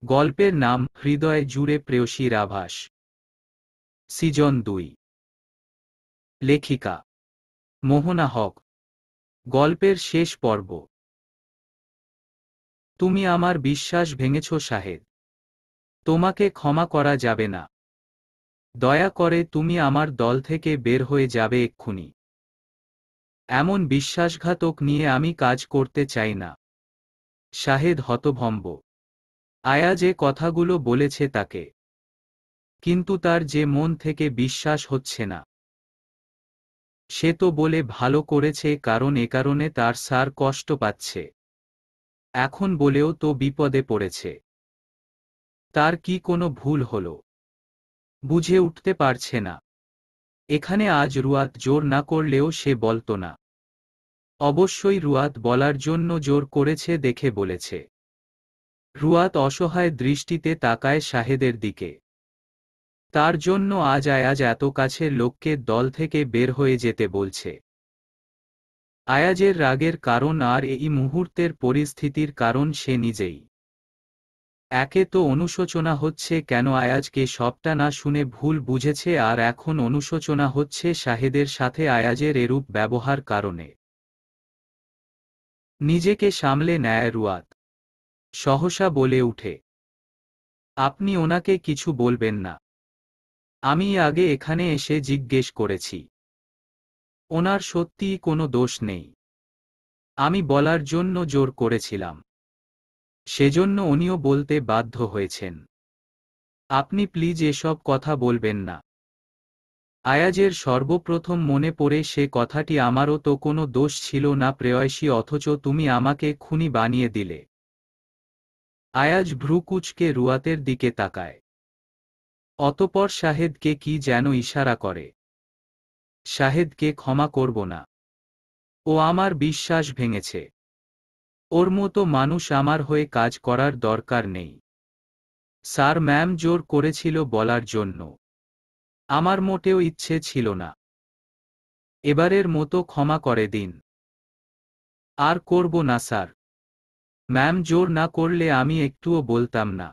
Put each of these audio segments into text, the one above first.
গল্পের নাম হৃদয় জুড়ে প্রেয়সীর আভাস। সিজন 2। লেখিকা মোহনা হক। গল্পের শেষ পর্ব। তুমি আমার বিশ্বাস ভেঙেছ শাহেদ। তোমাকে ক্ষমা করা যাবে না। দয়া করে তুমি আমার দল থেকে বের হয়ে যাবে এক্ষুনি। এমন বিশ্বাসঘাতক নিয়ে আমি কাজ করতে চাই না। শাহেদ হতভম্ব। আয়া যে কথাগুলো বলেছে তাকে, কিন্তু তার যে মন থেকে বিশ্বাস হচ্ছে না। সে তো বলে ভালো করেছে কারণ এ কারণে তার স্যার কষ্ট পাচ্ছে। এখন বলেও তো বিপদে পড়েছে। তার কি কোনো ভুল হলো? বুঝে উঠতে পারছে না। এখানে আজ রুয়াত জোর না করলেও সে বলতো না। অবশ্যই রুয়াত বলার জন্য জোর করেছে দেখে বলেছে। রুয়াত অসহায় দৃষ্টিতে তাকায় শাহেদের দিকে। তার জন্য আজ আয়াজ এত কাছের লোককে দল থেকে বের হয়ে যেতে বলছে। আয়াজের রাগের কারণ আর এই মুহূর্তের পরিস্থিতির কারণ সে নিজেই। একে তো অনুশোচনা হচ্ছে কেন আয়াজকে সবটা না শুনে ভুল বুঝেছে, আর এখন অনুশোচনা হচ্ছে শাহেদের সাথে আয়াজের এরূপ ব্যবহার কারণে। নিজেকে সামলে নেয় রুয়াত। সহসা বলে উঠে, আপনি ওনাকে কিছু বলবেন না। আমি আগে এখানে এসে জিজ্ঞেস করেছি। ওনার সত্যিই কোনো দোষ নেই। আমি বলার জন্য জোর করেছিলাম। সেজন্য উনিও বলতে বাধ্য হয়েছেন। আপনি প্লিজ এসব কথা বলবেন না। আয়াজের সর্বপ্রথম মনে পড়ে সে কথাটি, আমারও তো কোনো দোষ ছিল না প্রেয়সী, অথচ তুমি আমাকে খুনি বানিয়ে দিলে। আয়াজ ভ্রুকুচকে রুয়াতের দিকে তাকায়। অতপর শাহেদকে কি যেন ইশারা করে। শাহেদকে ক্ষমা করব না। ও আমার বিশ্বাস ভেঙেছে। ওর মতো মানুষ আমার হয়ে কাজ করার দরকার নেই। স্যার ম্যাম জোর করেছিল বলার জন্য। আমার মোটেও ইচ্ছে ছিল না। এবারের মতো ক্ষমা করে দিন। আর করব না স্যার। ম্যাম জোর না করলে আমি একটুও বলতাম না।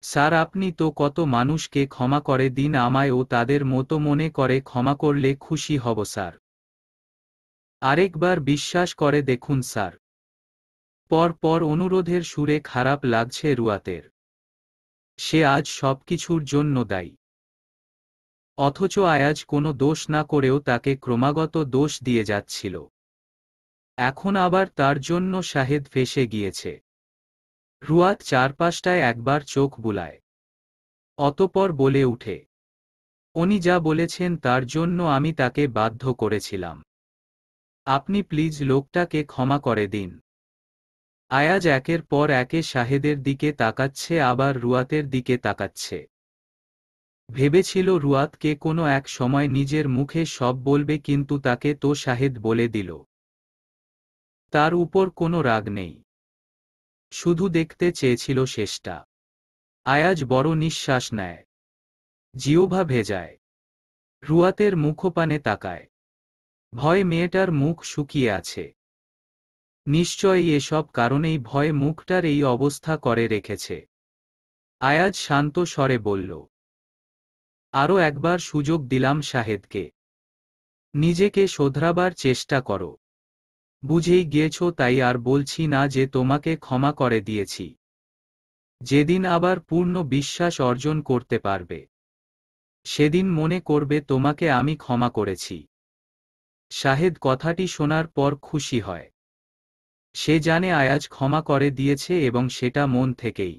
স্যার আপনি তো কত মানুষকে ক্ষমা করে দিন, আমায়ও তাদের মতো মনে করে ক্ষমা করলে খুশি হব স্যার। আরেকবার বিশ্বাস করে দেখুন স্যার। পর পর অনুরোধের সুরে খারাপ লাগছে রুয়াতের। সে আজ সবকিছুর জন্য দায়ী। অথচ আয়াজ কোনো দোষ না করেও তাকে ক্রমাগত দোষ দিয়ে যাচ্ছিল। এখন আবার তার জন্য শাহেদ ফেঁসে গিয়েছে। রুয়াত চারপাশটায় একবার চোখ বুলায়। অতপর বলে উঠে, উনি যা বলেছেন তার জন্য আমি তাকে বাধ্য করেছিলাম। আপনি প্লিজ লোকটাকে ক্ষমা করে দিন। আয়াজ একের পর একে শাহেদের দিকে তাকাচ্ছে, আবার রুয়াতের দিকে তাকাচ্ছে। ভেবেছিল রুয়াতকে কোনো এক সময় নিজের মুখে সব বলবে, কিন্তু তাকে তো শাহেদ বলে দিল। তার উপর কোনো রাগ নেই। শুধু দেখতে চেয়েছিল শেষটা। আয়াজ বড় নিঃশ্বাস নেয়। জিহ্বা ভেজায়। রুয়াতের মুখপানে তাকায়। ভয় মেয়েটার মুখ শুকিয়ে আছে। নিশ্চয়ই এসব কারণেই ভয়ে মুখটার এই অবস্থা করে রেখেছে। আয়াজ শান্ত স্বরে বলল, আরও একবার সুযোগ দিলাম শাহেদকে। নিজেকে শোধরাবার চেষ্টা করো। বুঝেই গিয়েছ তাই আর বলছি না যে তোমাকে ক্ষমা করে দিয়েছি। যেদিন আবার পূর্ণ বিশ্বাস অর্জন করতে পারবে, সেদিন মনে করবে তোমাকে আমি ক্ষমা করেছি। শাহেদ কথাটি শোনার পর খুশি হয়। সে জানে আয়াজ ক্ষমা করে দিয়েছে এবং সেটা মন থেকেই।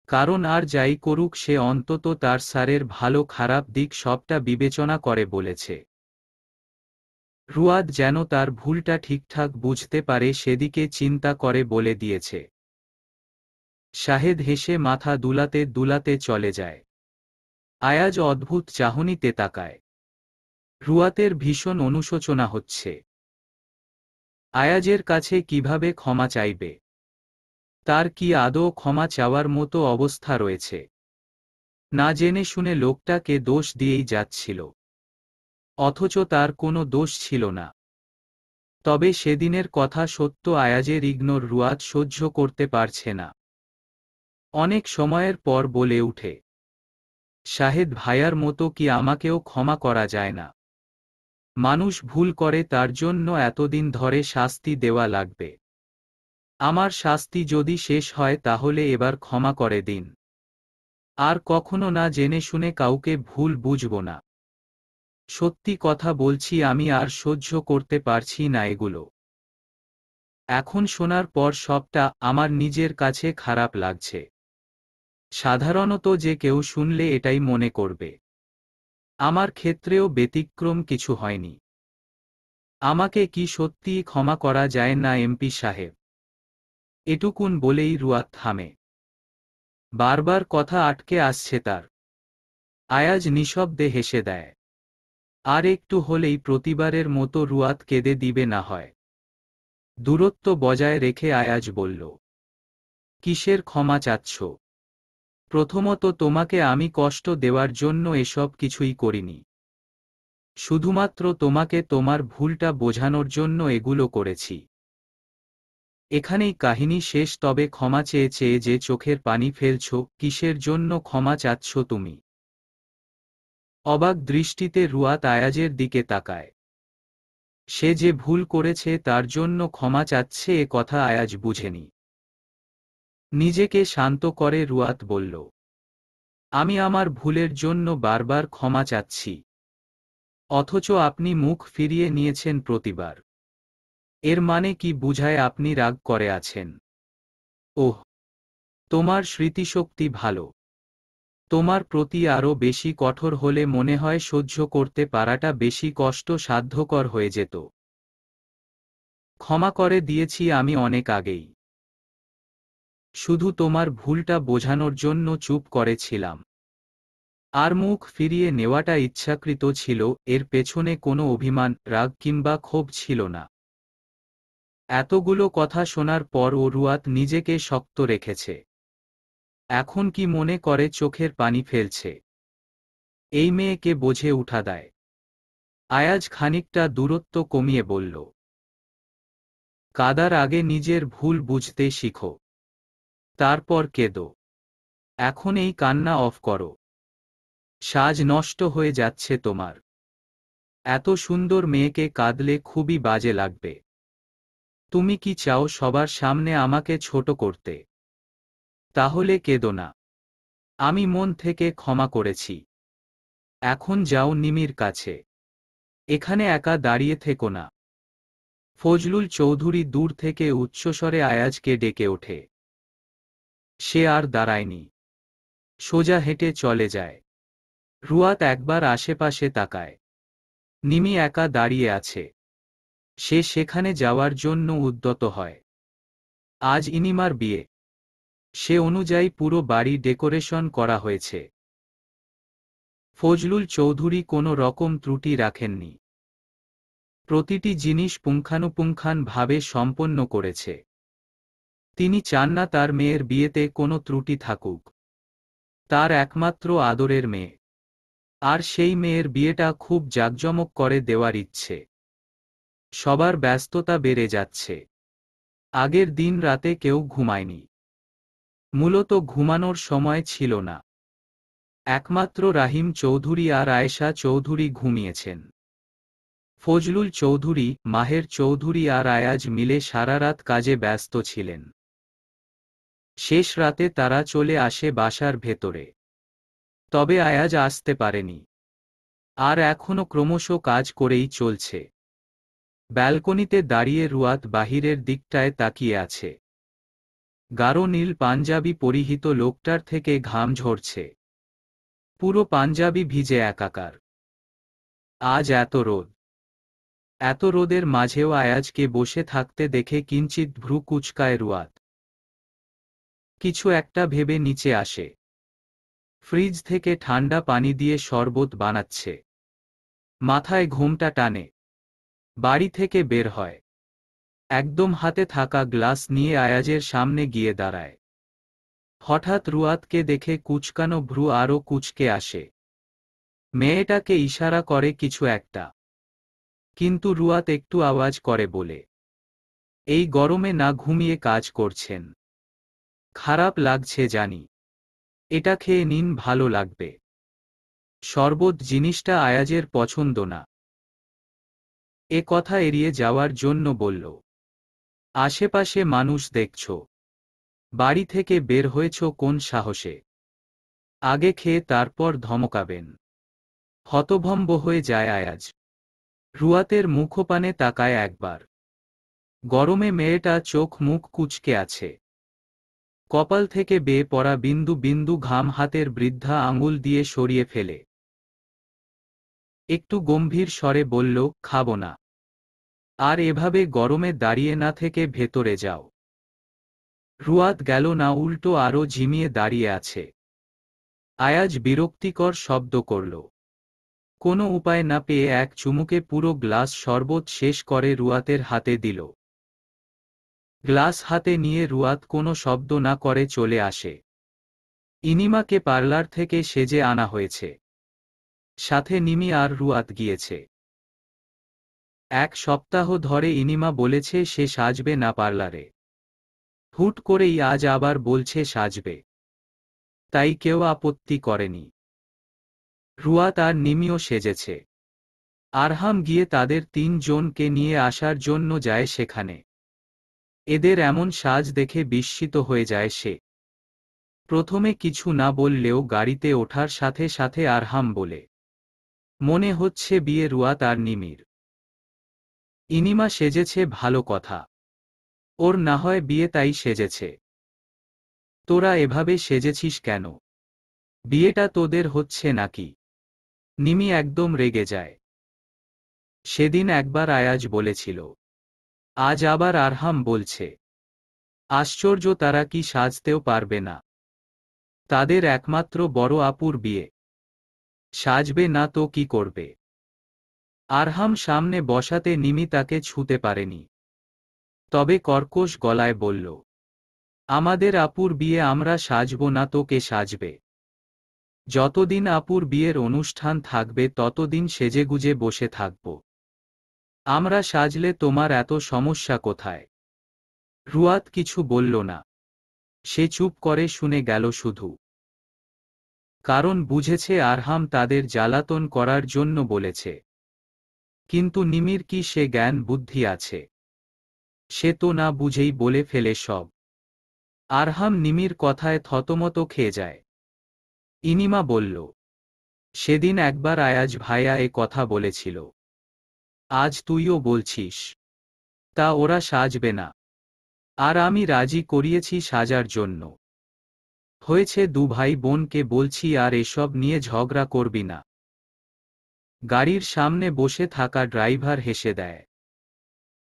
কারণ আর যাই করুক সে অন্তত তার স্যারের ভালো খারাপ দিক সবটা বিবেচনা করে বলেছে। রুয়াদ যেন তার ভুলটা ঠিকঠাক বুঝতে পারে সেদিকে চিন্তা করে বলে দিয়েছে। শাহেদ হেসে মাথা দুলাতে দুলাতে চলে যায়। আয়াজ অদ্ভুত চাহনিতে তাকায়। রুয়াতের ভীষণ অনুশোচনা হচ্ছে। আয়াজের কাছে কিভাবে ক্ষমা চাইবে? তার কি আদৌ ক্ষমা চাওয়ার মতো অবস্থা রয়েছে? না জেনে শুনে লোকটাকে দোষ দিয়েই যাচ্ছিল। অথচ তার কোনো দোষ ছিল না। তবে সেদিনের কথা সত্য, আয়াজের ইগনোর রুয়াত সহ্য করতে পারছে না। অনেক সময়ের পর বলে উঠে, শাহেদ ভাইয়ার মতো কি আমাকেও ক্ষমা করা যায় না? মানুষ ভুল করে, তার জন্য এতদিন ধরে শাস্তি দেওয়া লাগবে? আমার শাস্তি যদি শেষ হয় তাহলে এবার ক্ষমা করে দিন। আর কখনো না জেনে শুনে কাউকে ভুল বুঝব না। সত্যি কথা বলছি, আমি আর সহ্য করতে পারছি না এগুলো। এখন শোনার পর সবটা আমার নিজের কাছে খারাপ লাগছে। সাধারণত যে কেউ শুনলে এটাই মনে করবে। আমার ক্ষেত্রেও ব্যতিক্রম কিছু হয়নি। আমাকে কি সত্যিই ক্ষমা করা যায় না এমপি সাহেব? এটুকুন বলেই রুয়াত থামে। বারবার কথা আটকে আসছে তার। আয়াজ নিঃশব্দে হেসে দেয়। আর একটু হলেই প্রতিবারের মতো রুয়াত কেঁদে দিবে না হয়। দূরত্ব বজায় রেখে আয়াজ বলল, কিসের ক্ষমা চাচ্ছ? প্রথমত তোমাকে আমি কষ্ট দেওয়ার জন্য এসব কিছুই করিনি। শুধুমাত্র তোমাকে তোমার ভুলটা বোঝানোর জন্য এগুলো করেছি। এখানেই কাহিনী শেষ। তবে ক্ষমা চেয়ে চেয়ে যে চোখের পানি ফেলছ, কিসের জন্য ক্ষমা চাচ্ছ তুমি? অবাক দৃষ্টিতে রুয়াত আয়াজের দিকে তাকায়। সে যে ভুল করেছে তার জন্য ক্ষমা চাচ্ছে, এ কথা আয়াজ বুঝেনি। নিজেকে শান্ত করে রুয়াত বলল, আমি আমার ভুলের জন্য বারবার ক্ষমা চাচ্ছি, অথচ আপনি মুখ ফিরিয়ে নিয়েছেন প্রতিবার। এর মানে কি বুঝায় আপনি রাগ করে আছেন? ওহ, তোমার স্মৃতিশক্তি ভালো। তোমার প্রতি আরও বেশি কঠোর হলে মনে হয় সহ্য করতে পারাটা বেশি কষ্ট সাধ্যকর হয়ে যেত। ক্ষমা করে দিয়েছি আমি অনেক আগেই। শুধু তোমার ভুলটা বোঝানোর জন্য চুপ করেছিলাম। আর মুখ ফিরিয়ে নেওয়াটা ইচ্ছাকৃত ছিল, এর পেছনে কোনো অভিমান, রাগ কিংবা ক্ষোভ ছিল না। এতগুলো কথা শোনার পর ও রুয়াত নিজেকে শক্ত রেখেছে। এখন কি মনে করে চোখের পানি ফেলছে? এই মেয়েকে বোঝে উঠা দেয়। আয়াজ খানিকটা দূরত্ব কমিয়ে বলল, কাদার আগে নিজের ভুল বুঝতে শিখো, তারপর কেঁদো। এখন এই কান্না অফ করো। সাজ নষ্ট হয়ে যাচ্ছে তোমার। এত সুন্দর মেয়েকে কাঁদলে খুবই বাজে লাগবে। তুমি কি চাও সবার সামনে আমাকে ছোট করতে? তাহলে কেঁদো না। আমি মন থেকে ক্ষমা করেছি। এখন যাও নিমির কাছে। এখানে একা দাঁড়িয়ে থেকো না। ফজলুল চৌধুরী দূর থেকে উচ্চস্বরে আয়াজকে ডেকে ওঠে। সে আর দাঁড়ায়নি, সোজা হেঁটে চলে যায়। রুয়াত একবার আশেপাশে তাকায়। নিমি একা দাঁড়িয়ে আছে। সে সেখানে যাওয়ার জন্য উদ্যত হয়। আজ ইনিমার বিয়ে। সে অনুযায়ী পুরো বাড়ি ডেকোরেশন করা হয়েছে। ফজলুল চৌধুরী কোনো রকম ত্রুটি রাখেননি। প্রতিটি জিনিস পুঙ্খানুপুঙ্খানভাবে সম্পন্ন করেছে। তিনি চান না তার মেয়ের বিয়েতে কোনো ত্রুটি থাকুক। তার একমাত্র আদরের মেয়ে। আর সেই মেয়ের বিয়েটা খুব জাঁকজমক করে দেওয়ার ইচ্ছে। সবার ব্যস্ততা বেড়ে যাচ্ছে। আগের দিন রাতে কেউ ঘুমায়নি। মূলত ঘুমানোর সময় ছিল না। একমাত্র রাহিম চৌধুরী আর আয়েশা চৌধুরী ঘুমিয়েছেন। ফজলুল চৌধুরী, মাহের চৌধুরী আর আয়াজ মিলে সারা রাত কাজে ব্যস্ত ছিলেন। শেষ রাতে তারা চলে আসে বাসার ভেতরে। তবে আয়াজ আসতে পারেনি। আর এখনো ক্রমশ কাজ করেই চলছে। ব্যালকনিতে দাঁড়িয়ে রুয়াত বাহিরের দিকটায় তাকিয়ে আছে। গাঢ় নীল পাঞ্জাবি পরিহিত লোকটার থেকে ঘাম ঝরছে। পুরো পাঞ্জাবি ভিজে একাকার। আজ এত রোদ। এত রোদের মাঝেও আয়াজকে বসে থাকতে দেখে কিঞ্চিৎ ভ্রু কুঁচকায় রুয়াত। কিছু একটা ভেবে নিচে আসে। ফ্রিজ থেকে ঠান্ডা পানি দিয়ে শরবত বানাচ্ছে। মাথায় ঘোমটা টানে। বাড়ি থেকে বের হয়। একদম হাতে থাকা গ্লাস নিয়ে আয়াজের সামনে গিয়ে দাঁড়ায়। হঠাৎ রুয়াতকে দেখে কুঁচকানো ভ্রু আরও কুঁচকে আসে। মেয়েটাকে ইশারা করে কিছু একটা। কিন্তু রুয়াত একটু আওয়াজ করে বলে, এই গরমে না ঘুমিয়ে কাজ করছেন? খারাপ লাগছে জানি, এটা খেয়ে নিন, ভালো লাগবে। শরবত জিনিসটা আয়াজের পছন্দ না। এ কথা এড়িয়ে যাওয়ার জন্য বলল, আশেপাশে মানুষ দেখছ, বাড়ি থেকে বের হয়েছ কোন সাহসে? আগে খেয়ে তারপর ধমকাবেন। হতভম্ব হয়ে যায় আয়াজ। রুয়াতের মুখপানে তাকায় একবার। গরমে মেয়েটা চোখ মুখ কুঁচকে আছে। কপাল থেকে বেয়ে পড়া বিন্দু বিন্দু ঘাম হাতের বৃদ্ধা আঙুল দিয়ে সরিয়ে ফেলে। একটু গম্ভীর স্বরে বলল, খাবো না। আর এভাবে গরমে দাঁড়িয়ে না থেকে ভেতরে যাও। রুয়াত গেল না, উল্টো আরও ঝিমিয়ে দাঁড়িয়ে আছে। আয়াজ বিরক্তিকর শব্দ করল। কোনো উপায় না পেয়ে এক চুমুকে পুরো গ্লাস শরবত শেষ করে রুয়াতের হাতে দিল। গ্লাস হাতে নিয়ে রুয়াত কোনো শব্দ না করে চলে আসে। ইনিমাকে পার্লার থেকে সেজে আনা হয়েছে। সাথে নিমি আর রুয়াত গিয়েছে। 1 সপ্তাহ ধরে ইনিমা বলেছে সে সাজবে না পার্লারে। হুট করেই আজ আবার বলছে সাজবে। তাই কেউ আপত্তি করেনি। রুয়াত আর নিমিও সেজেছে। আরহাম গিয়ে তাদের 3 জনকে নিয়ে আসার জন্য যায় সেখানে। এদের এমন সাজ দেখে বিস্মিত হয়ে যায় সে। প্রথমে কিছু না বললেও গাড়িতে ওঠার সাথে সাথে আরহাম বলে, মনে হচ্ছে বিয়ে রুয়াত আর নিমির। ইনিমা সেজেছে ভালো কথা, ওর না হয় বিয়ে তাই সেজেছে। তোরা এভাবে সেজেছিস কেন? বিয়েটা তোদের হচ্ছে নাকি? নিমি একদম রেগে যায়। সেদিন একবার আয়াজ বলেছিল, আজ আবার আরহাম বলছে। আশ্চর্য, তারা কি সাজতেও পারবে না? তাদের একমাত্র বড় আপুর বিয়ে, সাজবে না তো কি করবে? আরহাম সামনে বসাতে নিমি তাকে ছুঁতে পারেনি। তবে কর্কশ গলায় বলল, আমাদের আপুর বিয়ে আমরা সাজব না তো কে সাজবে? যতদিন আপুর বিয়ের অনুষ্ঠান থাকবে ততদিন সেজেগুজে বসে থাকব। আমরা সাজলে তোমার এত সমস্যা কোথায়? রুয়াত কিছু বলল না। সে চুপ করে শুনে গেল শুধু। কারণ বুঝেছে আরহাম তাদের জ্বালাতন করার জন্য বলেছে। কিন্তু নিমির কি সে জ্ঞান বুদ্ধি আছে? সে তো না বুঝেই বলে ফেলে সব। আরহাম নিমির কথায় থতমত খেয়ে যায়। ইনিমা বলল, সেদিন একবার আয়াজ ভাইয়া এ কথা বলেছিল, আজ তুইও বলছিস। তা ওরা সাজবে না, আর আমি রাজি করিয়েছি সাজার জন্য। হয়েছে, 2 ভাই বোনকে বলছি আর এসব নিয়ে ঝগড়া করবি না। গাড়ির সামনে বসে থাকা ড্রাইভার হেসে দেয়।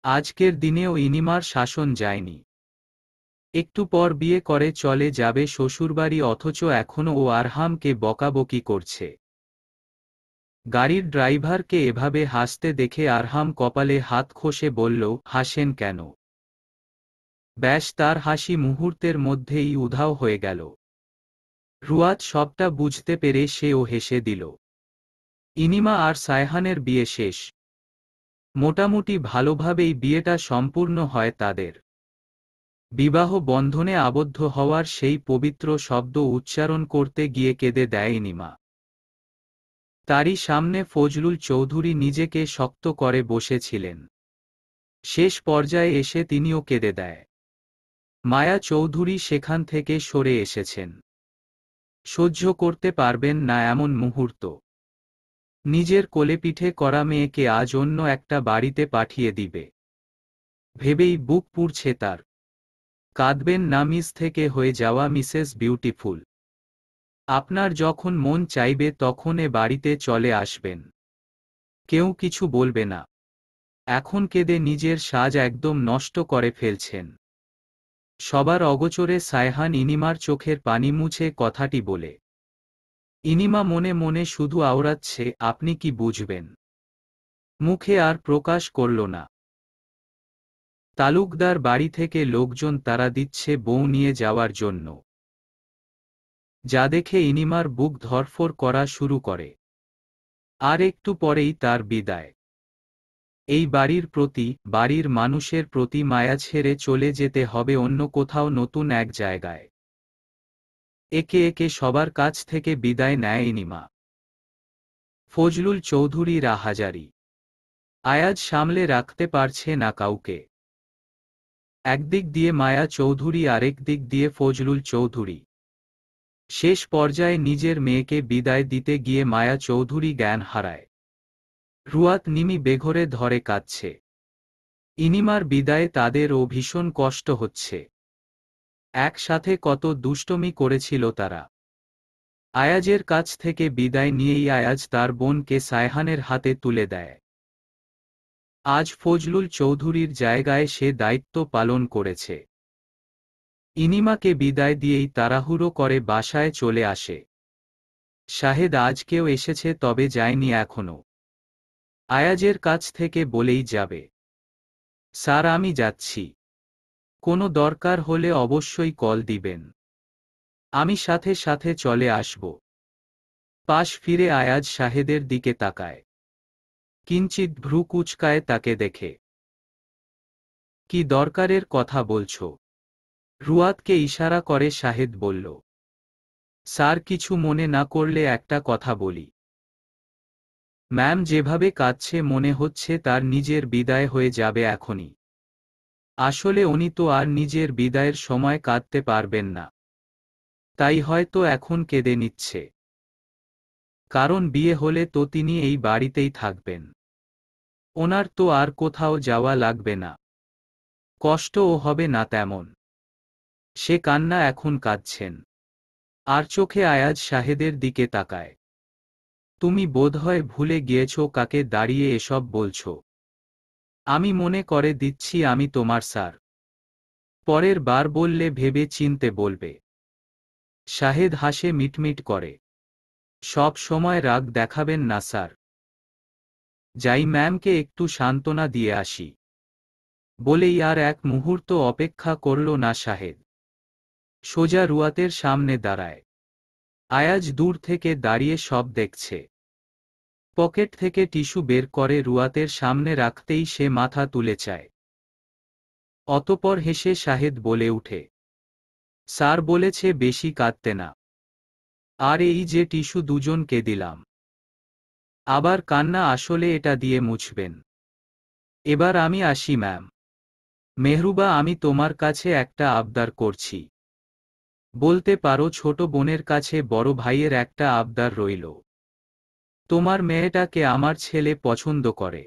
আজকের দিনেও ইনিমার শাসন যায়নি। একটু পর বিয়ে করে চলে যাবে শ্বশুরবাড়ি, অথচ এখনো ও আরহামকে বকাবকি করছে। গাড়ির ড্রাইভারকে এভাবে হাসতে দেখে আরহাম কপালে হাত ঘষে বলল, হাসেন কেন? ব্যাস, তার হাসি মুহূর্তের মধ্যেই উধাও হয়ে গেল। রুয়াত সবটা বুঝতে পেরে সেও হেসে দিল। ইনিমা আর সায়হানের বিয়ে শেষ। মোটামুটি ভালোভাবেই বিয়েটা সম্পূর্ণ হয় তাদের। বিবাহ বন্ধনে আবদ্ধ হওয়ার সেই পবিত্র শব্দ উচ্চারণ করতে গিয়ে কেঁদে দেয় ইনিমা। তারই সামনে ফজলুল চৌধুরী নিজেকে শক্ত করে বসেছিলেন। শেষ পর্যায়ে এসে তিনিও কেঁদে দেয়। মায়া চৌধুরী সেখান থেকে সরে এসেছেন। সহ্য করতে পারবেন না এমন মুহূর্ত। নিজের কোলেপিঠে করা মেয়েকে আজ অন্য একটা বাড়িতে পাঠিয়ে দিবে ভেবেই বুক পুড়ছে তার। কাঁদবেন না, মিস থেকে হয়ে যাওয়া মিসেস বিউটিফুল। আপনার যখন মন চাইবে তখন এ বাড়িতে চলে আসবেন। কেউ কিছু বলবে না। এখন কেঁদে নিজের সাজ একদম নষ্ট করে ফেলছেন। সবার অগোচরে সায়হান ইনিমার চোখের পানি মুছে কথাটি বলে। ইনিমা মনে মনে শুধু আওড়াচ্ছে, আপনি কি বুঝবেন? মুখে আর প্রকাশ করল না। তালুকদার বাড়ি থেকে লোকজন তাড়া দিচ্ছে বউ নিয়ে যাওয়ার জন্য। যা দেখে ইনিমার বুক ধড়ফড় করা শুরু করে। আর একটু পরেই তার বিদায়। এই বাড়ির প্রতি, বাড়ির মানুষের প্রতি মায়া ছেড়ে চলে যেতে হবে অন্য কোথাও, নতুন এক জায়গায়। একে একে সবার কাছ থেকে বিদায় নেয় ইনিমা। ফজলুল চৌধুরী রাহাজারি। আয়াজ সামলে রাখতে পারছে না কাউকে। একদিক দিয়ে মায়া চৌধুরী, আরেক দিক দিয়ে ফজলুল চৌধুরী। শেষ পর্যায়ে নিজের মেয়েকে বিদায় দিতে গিয়ে মায়া চৌধুরী জ্ঞান হারায়। রুয়াত নিমি বেঘরে ধরে কাঁদছে। ইনিমার বিদায়ে তাদেরও ভীষণ কষ্ট হচ্ছে। একসাথে কত দুষ্টমি করেছিল তারা। আয়াজের কাছ থেকে বিদায় নিয়েই আয়াজ তার বোনকে সায়হানের হাতে তুলে দেয়। আজ ফজলুল চৌধুরীর জায়গায় সে দায়িত্ব পালন করেছে। ইনিমাকে বিদায় দিয়েই তাড়াহুড়ো করে বাসায় চলে আসে। শাহেদ আজকেও এসেছে, তবে যায়নি এখনো। আয়াজের কাছ থেকে বলেই যাবে, স্যার আমি যাচ্ছি, কোনো দরকার হলে অবশ্যই কল দিবেন, আমি সাথে সাথে চলে আসব। পাশ ফিরে আয়াজ শাহেদের দিকে তাকায়। কিঞ্চিত ভ্রু কুঁচকায় তাকে দেখে। কি দরকারের কথা বলছো? রুয়াতকে ইশারা করে শাহেদ বলল, স্যার কিছু মনে না করলে একটা কথা বলি। ম্যাম যেভাবে কাঁদছে মনে হচ্ছে তার নিজের বিদায় হয়ে যাবে এখনই। আসলে উনি তো আর নিজের বিদায়ের সময় কাঁদতে পারবেন না, তাই হয়তো এখন কেঁদে নিচ্ছে। কারণ বিয়ে হলে তো তিনি এই বাড়িতেই থাকবেন, ওনার তো আর কোথাও যাওয়া লাগবে না, কষ্টও হবে না তেমন। সে কান্না এখন কাঁদছেন। আর চোখে আয়াজ শাহেদের দিকে তাকায়। তুমি বোধহয় ভুলে গিয়েছ কাকে দাঁড়িয়ে এসব বলছো। আমি মনে করে দিচ্ছি আমি তোমার স্যার। পরের বার বললে ভেবে চিনতে বলবে। শাহেদ হাসে মিটমিট করে। সব সময় রাগ দেখাবেন না স্যার। যাই ম্যামকে একটু সান্ত্বনা দিয়ে আসি। বলেই আর এক মুহূর্ত অপেক্ষা করল না শাহেদ। সোজা রুয়াতের সামনে দাঁড়ায়। আয়াজ দূর থেকে দাঁড়িয়ে সব দেখছে। পকেট থেকে টিস্যু বের করে রুয়াতের সামনে রাখতেই সে মাথা তুলে চায়। অতঃপর হেসে শাহেদ বলে উঠে, স্যার বলেছে বেশি কাঁদতে না। আর এই যে টিস্যু দুজনকে দিলাম। আবার কান্না আসলে এটা দিয়ে মুছবেন। এবার আমি আসি ম্যাম। মেহরুবা আমি তোমার কাছে একটা আবদার করছি। বলতে পারো ছোট বোনের কাছে বড় ভাইয়ের একটা আবদার রইল। তোমার মেয়েটাকে আমার ছেলে পছন্দ করে।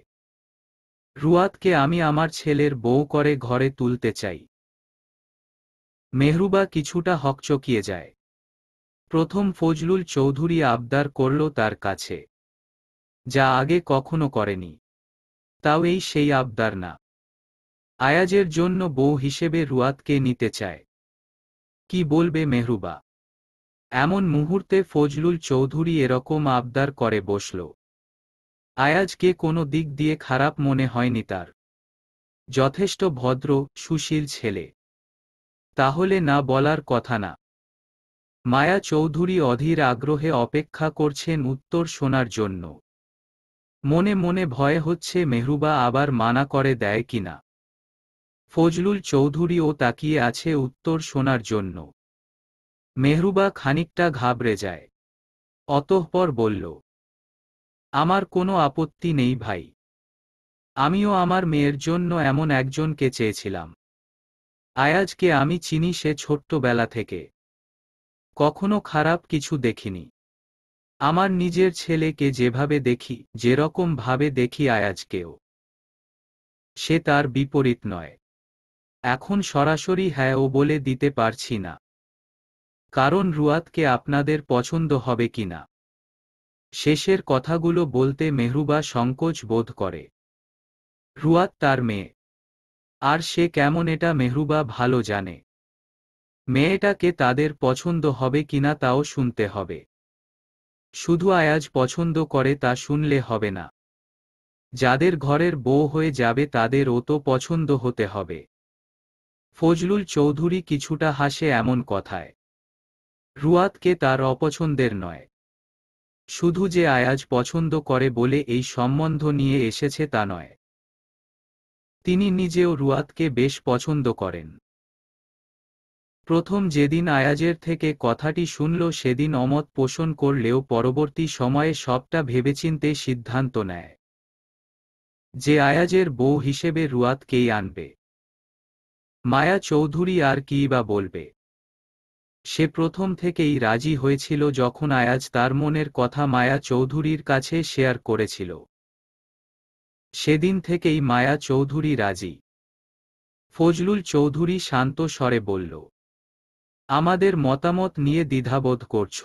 রুয়াতকে আমি আমার ছেলের বউ করে ঘরে তুলতে চাই। মেহরুবা কিছুটা হকচকিয়ে যায়। প্রথম ফজলুল চৌধুরী আবদার করল তার কাছে, যা আগে কখনো করেনি। তাও এই সেই আবদার না। আয়াজের জন্য বউ হিসেবে রুয়াতকে নিতে চায়। কি বলবে মেহরুবা? এমন মুহূর্তে ফজলুল চৌধুরী এরকম আবদার করে বসল। আয়াজকে কোনো দিক দিয়ে খারাপ মনে হয়নি তার। যথেষ্ট ভদ্র, সুশীল ছেলে। তাহলে না বলার কথা না। মায়া চৌধুরী অধীর আগ্রহে অপেক্ষা করছেন উত্তর শোনার জন্য। মনে মনে ভয় হচ্ছে মেহরুবা আবার মানা করে দেয় কিনা। ফজলুল চৌধুরীও তাকিয়ে আছে উত্তর শোনার জন্য। মেহরুবা খানিকটা ঘাবড়ে যায়। অতঃপর বলল, আমার কোনো আপত্তি নেই ভাই। আমিও আমার মেয়ের জন্য এমন একজনকে চেয়েছিলাম। আয়াজকে আমি চিনি সে ছোট্টবেলা থেকে। কখনো খারাপ কিছু দেখিনি। আমার নিজের ছেলেকে যেভাবে দেখি, যেরকম ভাবে দেখি আয়াজকেও, সে তার বিপরীত নয়। এখন সরাসরি হ্যাঁ ও বলে দিতে পারছি না। কারণ রুয়াতকে আপনাদের পছন্দ হবে কিনা। শেষের কথাগুলো বলতে মেহরুবা সংকোচ বোধ করে। রুয়াত তার মেয়ে। আর সে কেমন এটা মেহরুবা ভালো জানে। মেয়েটাকে তাদের পছন্দ হবে কিনা তাও শুনতে হবে। শুধু আয়াজ পছন্দ করে তা শুনলে হবে না। যাদের ঘরের বউ হয়ে যাবে তাদেরও তো পছন্দ হতে হবে। ফজলুল চৌধুরী কিছুটা হাসে এমন কথায়। রুয়াতকে তার অপছন্দের নয়। শুধু যে আয়াজ পছন্দ করে বলে এই সম্বন্ধ নিয়ে এসেছে তা নয়। তিনি নিজেও রুয়াতকে বেশ পছন্দ করেন। প্রথম যেদিন আয়াজের থেকে কথাটি শুনল সেদিন অমত পোষণ করলেও পরবর্তী সময়ে সবটা ভেবেচিন্তে সিদ্ধান্ত নেয় যে আয়াজের বউ হিসেবে রুয়াতকেই আনবে। মায়া চৌধুরী আর কী বা বলবে। সে প্রথম থেকেই রাজি হয়েছিল যখন আয়াজ তার মনের কথা মায়া চৌধুরীর কাছে শেয়ার করেছিল। সেদিন থেকেই মায়া চৌধুরী রাজি। ফজলুল চৌধুরী শান্ত স্বরে বলল, আমাদের মতামত নিয়ে দ্বিধাবোধ করছ?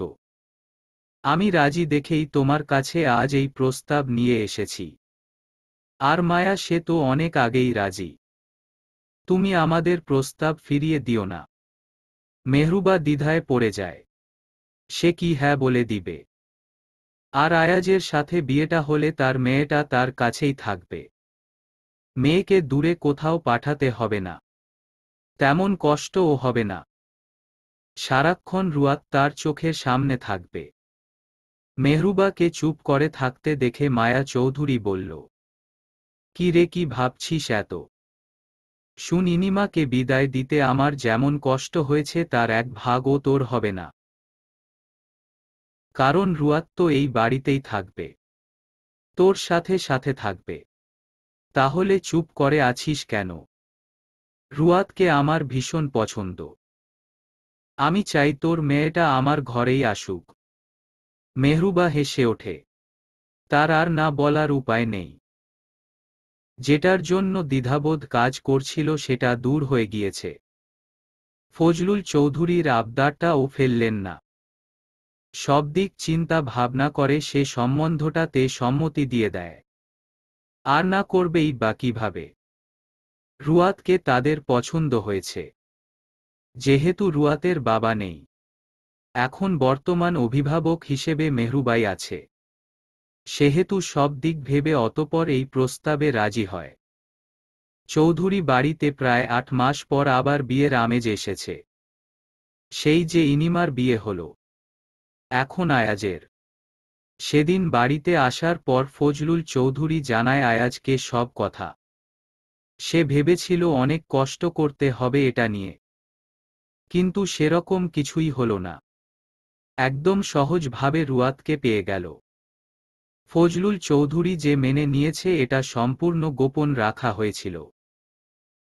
আমি রাজি দেখেই তোমার কাছে আজ এই প্রস্তাব নিয়ে এসেছি। আর মায়া, সে তো অনেক আগেই রাজি। তুমি আমাদের প্রস্তাব ফিরিয়ে দিও না। মেহরুবা দ্বিধায় পড়ে যায়। সে কি হ্যাঁ বলে দিবে? আর আয়াজের সাথে বিয়েটা হলে তার মেয়েটা তার কাছেই থাকবে। মেয়েকে দূরে কোথাও পাঠাতে হবে না। তেমন কষ্টও হবে না। সারাক্ষণ রুয়াত তার চোখের সামনে থাকবে। মেহরুবাকে চুপ করে থাকতে দেখে মায়া চৌধুরী বলল, কি রে, কি ভাবছিস এত? শুন, ইনিমাকে বিদায় দিতে আমার যেমন কষ্ট হয়েছে তার এক ভাগও তোর হবে না। কারণ রুয়াত তো এই বাড়িতেই থাকবে, তোর সাথে সাথে থাকবে। তাহলে চুপ করে আছিস কেন? রুয়াতকে আমার ভীষণ পছন্দ। আমি চাই তোর মেয়েটা আমার ঘরেই আসুক। মেহরুবা হেসে ওঠে। তার আর না বলার উপায় নেই। যেটার জন্য দ্বিধাবোধ কাজ করছিল সেটা দূর হয়ে গিয়েছে। ফজলুল চৌধুরীর আবদারটাও ফেললেন না। সব দিক চিন্তা ভাবনা করে সে সম্বন্ধটাতে সম্মতি দিয়ে দেয়। আর না করবেই বা কিভাবে? রুয়াতকে তাদের পছন্দ হয়েছে। যেহেতু রুয়াতের বাবা নেই, এখন বর্তমান অভিভাবক হিসেবে মেহরুবাই আছে, সেহেতু সব দিক ভেবে অতঃপর এই প্রস্তাবে রাজি হয়। চৌধুরী বাড়িতে প্রায় 8 মাস পর আবার বিয়ের আমেজ এসেছে। সেই যে ইনিমার বিয়ে হলো, এখন আয়াজের। সেদিন বাড়িতে আসার পর ফজলুল চৌধুরী জানায় আয়াজকে সব কথা। সে ভেবেছিল অনেক কষ্ট করতে হবে এটা নিয়ে, কিন্তু সেরকম কিছুই হলো না। একদম সহজভাবে রুয়াতকে পেয়ে গেল। ফজলুল চৌধুরী যে মেনে নিয়েছে এটা সম্পূর্ণ গোপন রাখা হয়েছিল।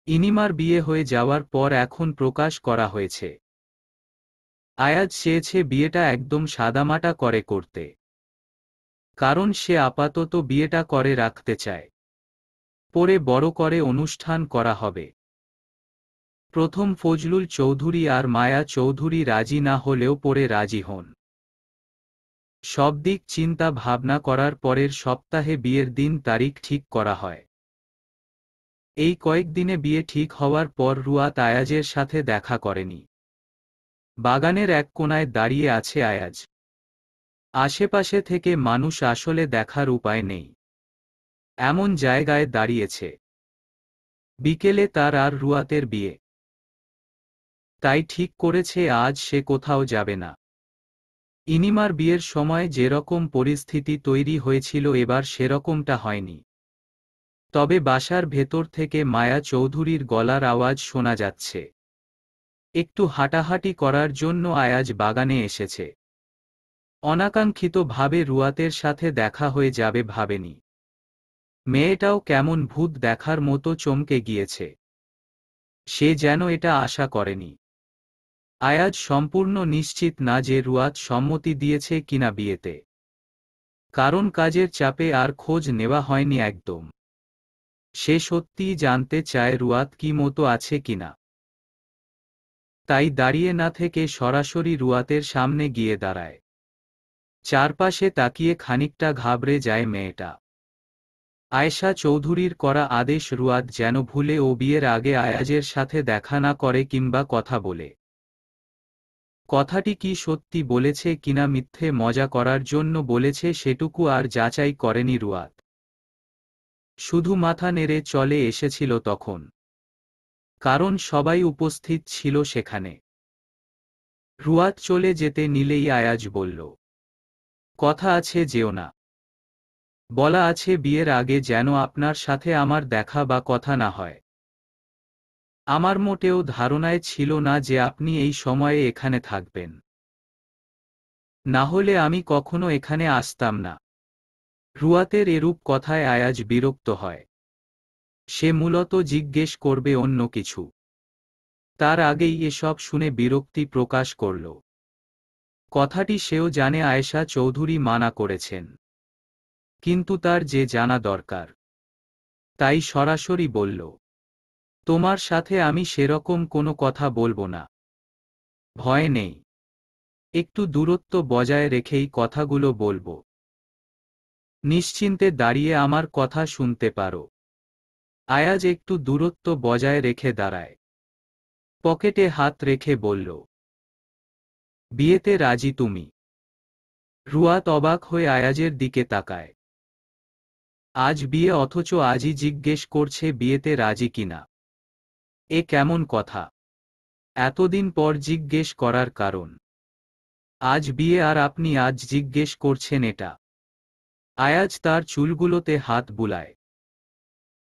ইনিমার বিয়ে হয়ে যাওয়ার পর এখন প্রকাশ করা হয়েছে। আয়াজ চেয়েছে বিয়েটা একদম সাদামাটা করে করতে, কারণ সে আপাতত বিয়েটা করে রাখতে চায়। পরে বড় করে অনুষ্ঠান করা হবে। প্রথম ফজলুল চৌধুরী আর মায়া চৌধুরী রাজি না হলেও পরে রাজি হন। সব দিক চিন্তা ভাবনা করার পরের সপ্তাহে বিয়ের দিন তারিখ ঠিক করা হয়। এই কয়েকদিনে বিয়ে ঠিক হওয়ার পর রুয়াত আয়াজের সাথে দেখা করেনি। বাগানের এক কোণায় দাঁড়িয়ে আছে আয়াজ। আশেপাশে থেকে মানুষ আসলে দেখার উপায় নেই, এমন জায়গায় দাঁড়িয়েছে। বিকেলে তার আর রুয়াতের বিয়ে, তাই ঠিক করেছে আজ সে কোথাও যাবে না। ইনিমার বিয়ের সময় যেরকম পরিস্থিতি তৈরি হয়েছিল এবার সেরকমটা হয়নি। তবে বাসার ভেতর থেকে মায়া চৌধুরীর গলার আওয়াজ শোনা যাচ্ছে। একটু হাঁটাহাঁটি করার জন্য আয়াজ বাগানে এসেছে। অনাকাঙ্ক্ষিতভাবে রুয়াতের সাথে দেখা হয়ে যাবে ভাবেনি। মেয়েটাও কেমন ভূত দেখার মতো চমকে গিয়েছে। সে যেন এটা আশা করেনি। আয়াজ সম্পূর্ণ নিশ্চিত না যে রুয়াত সম্মতি দিয়েছে কিনা বিয়েতে, কারণ কাজের চাপে আর খোঁজ নেওয়া হয়নি একদম। সে সত্যিই জানতে চায় রুয়াত কি মতো আছে কিনা। তাই দাঁড়িয়ে না থেকে সরাসরি রুয়াতের সামনে গিয়ে দাঁড়ায়। চারপাশে তাকিয়ে খানিকটা ঘাবড়ে যায় মেয়েটা। আয়েশা চৌধুরীর করা আদেশ রুয়াত যেন ভুলে ও বিয়ের আগে আয়াজের সাথে দেখা না করে কিংবা কথা বলে। কথাটি কি সত্যি বলেছে কিনা মিথ্যে মজা করার জন্য বলেছে সেটুকু আর যাচাই করেনি রুয়াত। শুধু মাথা নেড়ে চলে এসেছিল তখন, কারণ সবাই উপস্থিত ছিল সেখানে। রুয়াত চলে যেতে নিলেই আয়াজ বলল, কথা আছে, যেও না। বলা আছে বিয়ের আগে যেন আপনার সাথে আমার দেখা বা কথা না হয়। আমার মোটেও ধারণায় ছিল না যে আপনি এই সময়ে এখানে থাকবেন। না হলে আমি কখনো এখানে আসতাম না। রুয়াতের এরূপ কথায় আয়াজ বিরক্ত হয়। সে মূলত জিজ্ঞেস করবে অন্য কিছু। তার আগেই এসব শুনে বিরক্তি প্রকাশ করল। কথাটি সেও জানে আয়েশা চৌধুরী মানা করেছেন, কিন্তু তার যে জানা দরকার। তাই সরাসরি বলল, তোমার সাথে আমি সেরকম কোনো কথা বলবো না। ভয় নেই, একটু দূরত্ব বজায় রেখেই কথাগুলো বলবো। নিশ্চিন্তে দাঁড়িয়ে আমার কথা শুনতে পারো। আয়াজ একটু দূরত্ব বজায় রেখে দাঁড়ায়। পকেটে হাত রেখে বলল, বিয়েতে রাজি তুমি? রুয়াত অবাক হয়ে আয়াজের দিকে তাকায়। আজ বিয়ে অথচ আজই জিজ্ঞেস করছে বিয়েতে রাজি কিনা। এ কেমন কথা? এতদিন পর জিজ্ঞেস করার কারণ? আজ বিয়ে আর আপনি আজ জিজ্ঞেস করছেন এটা? আয়াজ তার চুলগুলোতে হাত বুলায়।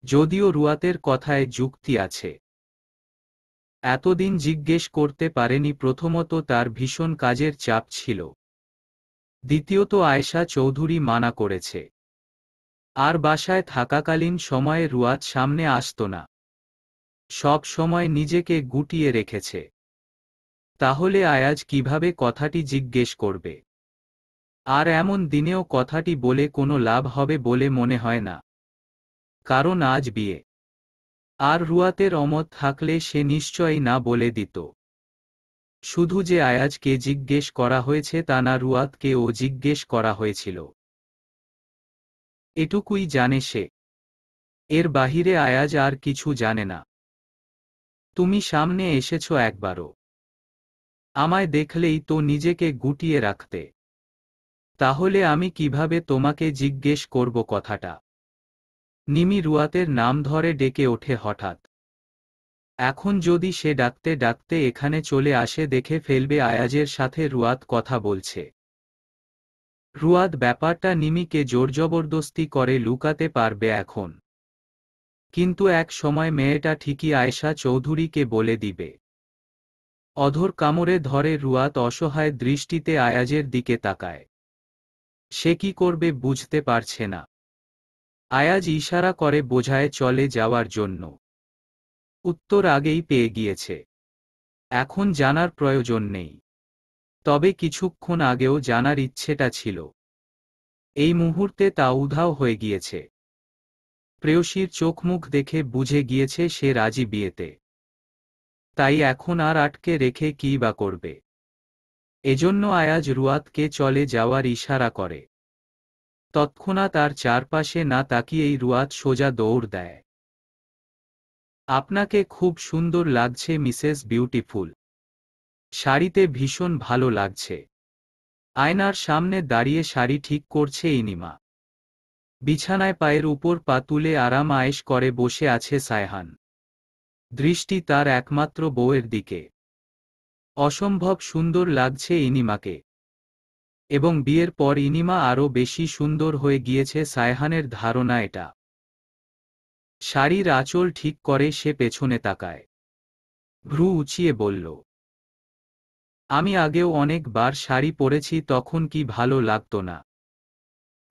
যদিও রুয়াতের কথায় যুক্তি আছে। এতদিন জিজ্ঞেস করতে পারেনি, প্রথমত তার ভীষণ কাজের চাপ ছিল, দ্বিতীয়ত আয়েশা চৌধুরী মানা করেছে, আর বাসায় থাকাকালীন সময়ে রুয়াত সামনে আসত না। সব সময় নিজেকে গুটিয়ে রেখেছে। তাহলে আয়াজ কিভাবে কথাটি জিজ্ঞেস করবে? আর এমন দিনেও কথাটি বলে কোনো লাভ হবে বলে মনে হয় না, কারণ আজ বিয়ে। আর রুয়াতের অমত থাকলে সে নিশ্চয়ই না বলে দিত। শুধু যে আয়াজকে জিজ্ঞেস করা হয়েছে তা না, রুয়াতকেও জিজ্ঞেস করা হয়েছিল। এটুকুই জানে সে। এর বাহিরে আয়াজ আর কিছু জানে না। তুমি সামনে এসেছ একবারও। আমায় দেখলেই তো নিজেকে গুটিয়ে রাখতে। তাহলে আমি কিভাবে তোমাকে জিজ্ঞেস করব কথাটা? নিমি রুয়াতের নাম ধরে ডেকে ওঠে হঠাৎ। এখন যদি সে ডাকতে ডাকতে এখানে চলে আসে, দেখে ফেলবে আয়াজের সাথে রুয়াত কথা বলছে। রুয়াত ব্যাপারটা নিমিকে জোরজবরদস্তি করে লুকাতে পারবে এখন, কিন্তু এক সময় মেয়েটা ঠিকই আয়েশা চৌধুরীকে বলে দিবে। অধর কামড়ে ধরে রুয়াত অসহায় দৃষ্টিতে আয়াজের দিকে তাকায়। সে কি করবে বুঝতে পারছে না। আয়াজ ইশারা করে বোঝায় চলে যাওয়ার জন্য। উত্তর আগেই পেয়ে গিয়েছে, এখন জানার প্রয়োজন নেই। তবে কিছুক্ষণ আগেও জানার ইচ্ছেটা ছিল। এই মুহূর্তে তা উধাও হয়ে গিয়েছে। প্রেয়সীর চোখমুখ দেখে বুঝে গিয়েছে সে রাজি বিয়েতে। তাই এখন আর আটকে রেখে কী বা করবে? এজন্য আয়াজ রুয়াতকে চলে যাওয়ার ইশারা করে। তৎক্ষণাৎ তার চারপাশে না তাকিয়েই রুয়াত সোজা দৌড় দেয়। আপনাকে খুব সুন্দর লাগছে মিসেস বিউটিফুল। শাড়িতে ভীষণ ভালো লাগছে। আয়নার সামনে দাঁড়িয়ে শাড়ি ঠিক করছে ইনিমা। বিছানায় পায়ের উপর পা তুলে আরাম আয়েশ করে বসে আছে সায়হান। দৃষ্টি তার একমাত্র বউয়ের দিকে। অসম্ভব সুন্দর লাগছে ইনিমাকে। এবং বিয়ের পর ইনিমা আরও বেশি সুন্দর হয়ে গিয়েছে, সায়হানের ধারণা এটা। শাড়ির আঁচল ঠিক করে সে পেছনে তাকায়। ভ্রু উঁচিয়ে বলল, আমি আগেও অনেকবার শাড়ি পরেছি, তখন কি ভালো লাগতো না?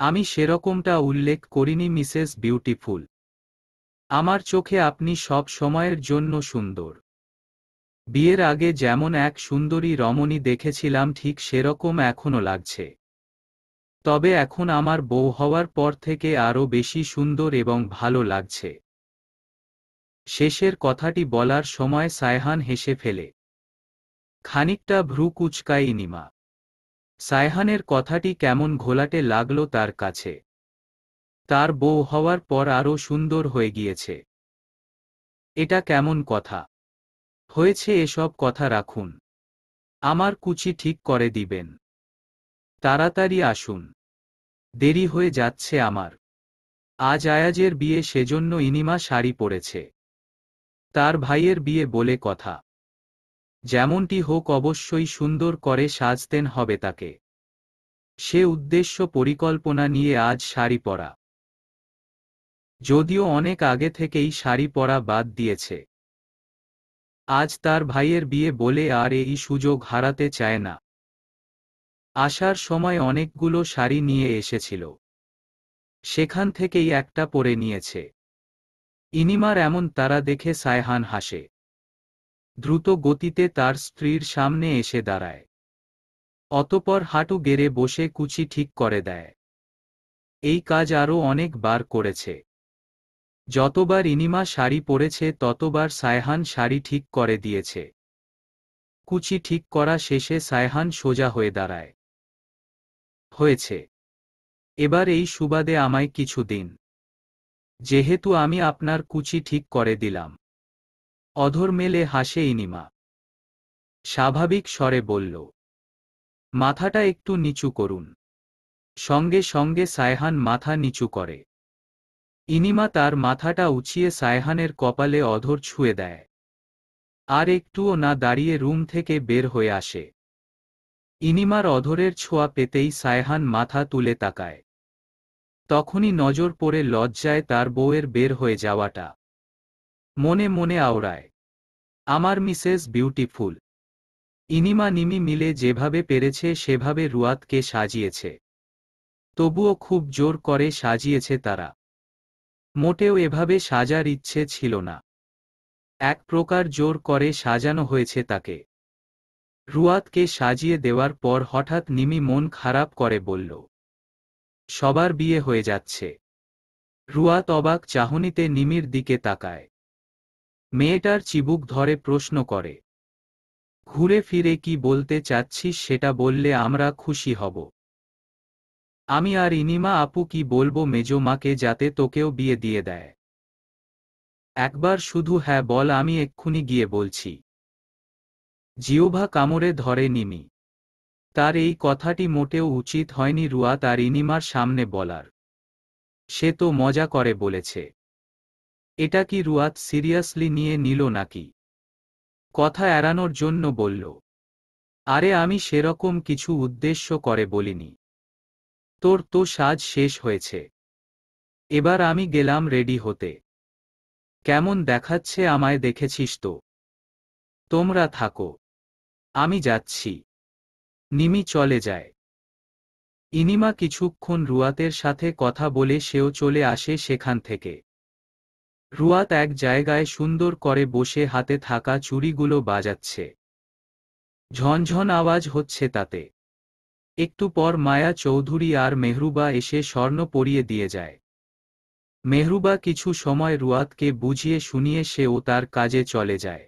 আমি সেরকমটা উল্লেখ করিনি মিসেস বিউটিফুল। আমার চোখে আপনি সব সময়ের জন্য সুন্দর। বিয়ের আগে যেমন এক সুন্দরী রমণী দেখেছিলাম ঠিক সেরকম এখনো লাগছে। তবে এখন আমার বউ হওয়ার পর থেকে আরও বেশি সুন্দর এবং ভালো লাগছে। শেষের কথাটি বলার সময় সায়হান হেসে ফেলে। খানিকটা ভ্রু কুঁচকায় ইনিমা। সায়হানের কথাটি কেমন ঘোলাটে লাগলো তার কাছে। তার বউ হওয়ার পর আরও সুন্দর হয়ে গিয়েছে। এটা কেমন কথা? হয়েছে, এসব কথা রাখুন। আমার কুচি ঠিক করে দিবেন। তাড়াতাড়ি আসুন, দেরি হয়ে যাচ্ছে আমার। আজ আয়াজের বিয়ে, সেজন্য ইনিমা শাড়ি পরেছে। তার ভাইয়ের বিয়ে বলে কথা। যেমনটি হোক অবশ্যই সুন্দর করে সাজতেন হবে তাকে। সে উদ্দেশ্য পরিকল্পনা নিয়ে আজ শাড়ি পরা। যদিও অনেক আগে থেকেই শাড়ি পরা বাদ দিয়েছে। আজ তার ভাইয়ের বিয়ে বলে আর এই সুযোগ হারাতে চায় না। আসার সময় অনেকগুলো শাড়ি নিয়ে এসেছিল, সেখান থেকেই একটা পরে নিয়েছে। ইনিমার এমন তারা দেখে সায়হান হাসে। দ্রুত গতিতে তার স্ত্রীর সামনে এসে দাঁড়ায়। অতঃপর হাঁটু গেড়ে বসে কুচি ঠিক করে দেয়। এই কাজ আরও অনেকবার করেছে। যতবার ইনিমা শাড়ি পরেছে ততবার সায়হান শাড়ি ঠিক করে দিয়েছে। কুচি ঠিক করা শেষে সায়হান সোজা হয়ে দাঁড়ায়। হয়েছে, এবার এই সুবাদে আমায় কিছু দিন, যেহেতু আমি আপনার কুচি ঠিক করে দিলাম। অধর মেলে হাসে ইনিমা। স্বাভাবিক স্বরে বলল, মাথাটা একটু নিচু করুন। সঙ্গে সঙ্গে সায়হান মাথা নিচু করে। ইনিমা তার মাথাটা উঁচিয়ে সায়হানের কপালে অধর ছুঁয়ে দেয়। আর একটুও না দাঁড়িয়ে রুম থেকে বের হয়ে আসে। ইনিমার অধরের ছোঁয়া পেতেই সায়হান মাথা তুলে তাকায়। তখনই নজর পড়ে লজ্জায় তার বউয়ের বের হয়ে যাওয়াটা। মনে মনে আওড়ায়, আমার মিসেস বিউটিফুল। ইনিমা নিমি মিলে যেভাবে পেরেছে সেভাবে রুয়াতকে সাজিয়েছে। তবুও খুব জোর করে সাজিয়েছে তারা। মোটেও এভাবে সাজার ইচ্ছে ছিল না। এক প্রকার জোর করে সাজানো হয়েছে তাকে। রুয়াতকে সাজিয়ে দেওয়ার পর হঠাৎ নিমি মন খারাপ করে বলল, সবার বিয়ে হয়ে যাচ্ছে। রুয়াত অবাক চাহনিতে নিমির দিকে তাকায়। মেয়েটার চিবুক ধরে প্রশ্ন করে, ঘুরে ফিরে কি বলতে চাচ্ছিস সেটা বললে আমরা খুশি হব। আমি আর ইনিমা আপু কি বলবো মেজো মাকে যাতে তোকেও বিয়ে দিয়ে দেয়। একবার শুধু হ্যাঁ বল, আমি এক্ষুনি গিয়ে বলছি। জিহ্বা কামড়ে ধরে নিমি। তার এই কথাটি মোটেও উচিত হয়নি রুয়াত আর ইনিমার সামনে বলার। সে তো মজা করে বলেছে। এটা কি রুয়াত সিরিয়াসলি নিয়ে নিল নাকি? কথা এড়ানোর জন্য বলল, আরে আমি সেরকম কিছু উদ্দেশ্য করে বলিনি। তোর তো সাজ শেষ হয়েছে, এবার আমি গেলাম রেডি হতে। কেমন দেখাচ্ছে আমায় দেখেছিস তো? তোমরা থাকো, আমি যাচ্ছি। নিমি চলে যায়। ইনিমা কিছুক্ষণ রুয়াতের সাথে কথা বলে সেও চলে আসে সেখান থেকে। রুয়াত এক জায়গায় সুন্দর করে বসে হাতে থাকা চুড়িগুলো বাজাচ্ছে। ঝনঝন আওয়াজ হচ্ছে তাতে। একটু পর মায়া চৌধুরী আর মেহরুবা এসে স্বর্ণ পরিয়ে দিয়ে যায়। মেহরুবা কিছু সময় রুয়াতকে বুঝিয়ে শুনিয়ে সেও তার কাজে চলে যায়।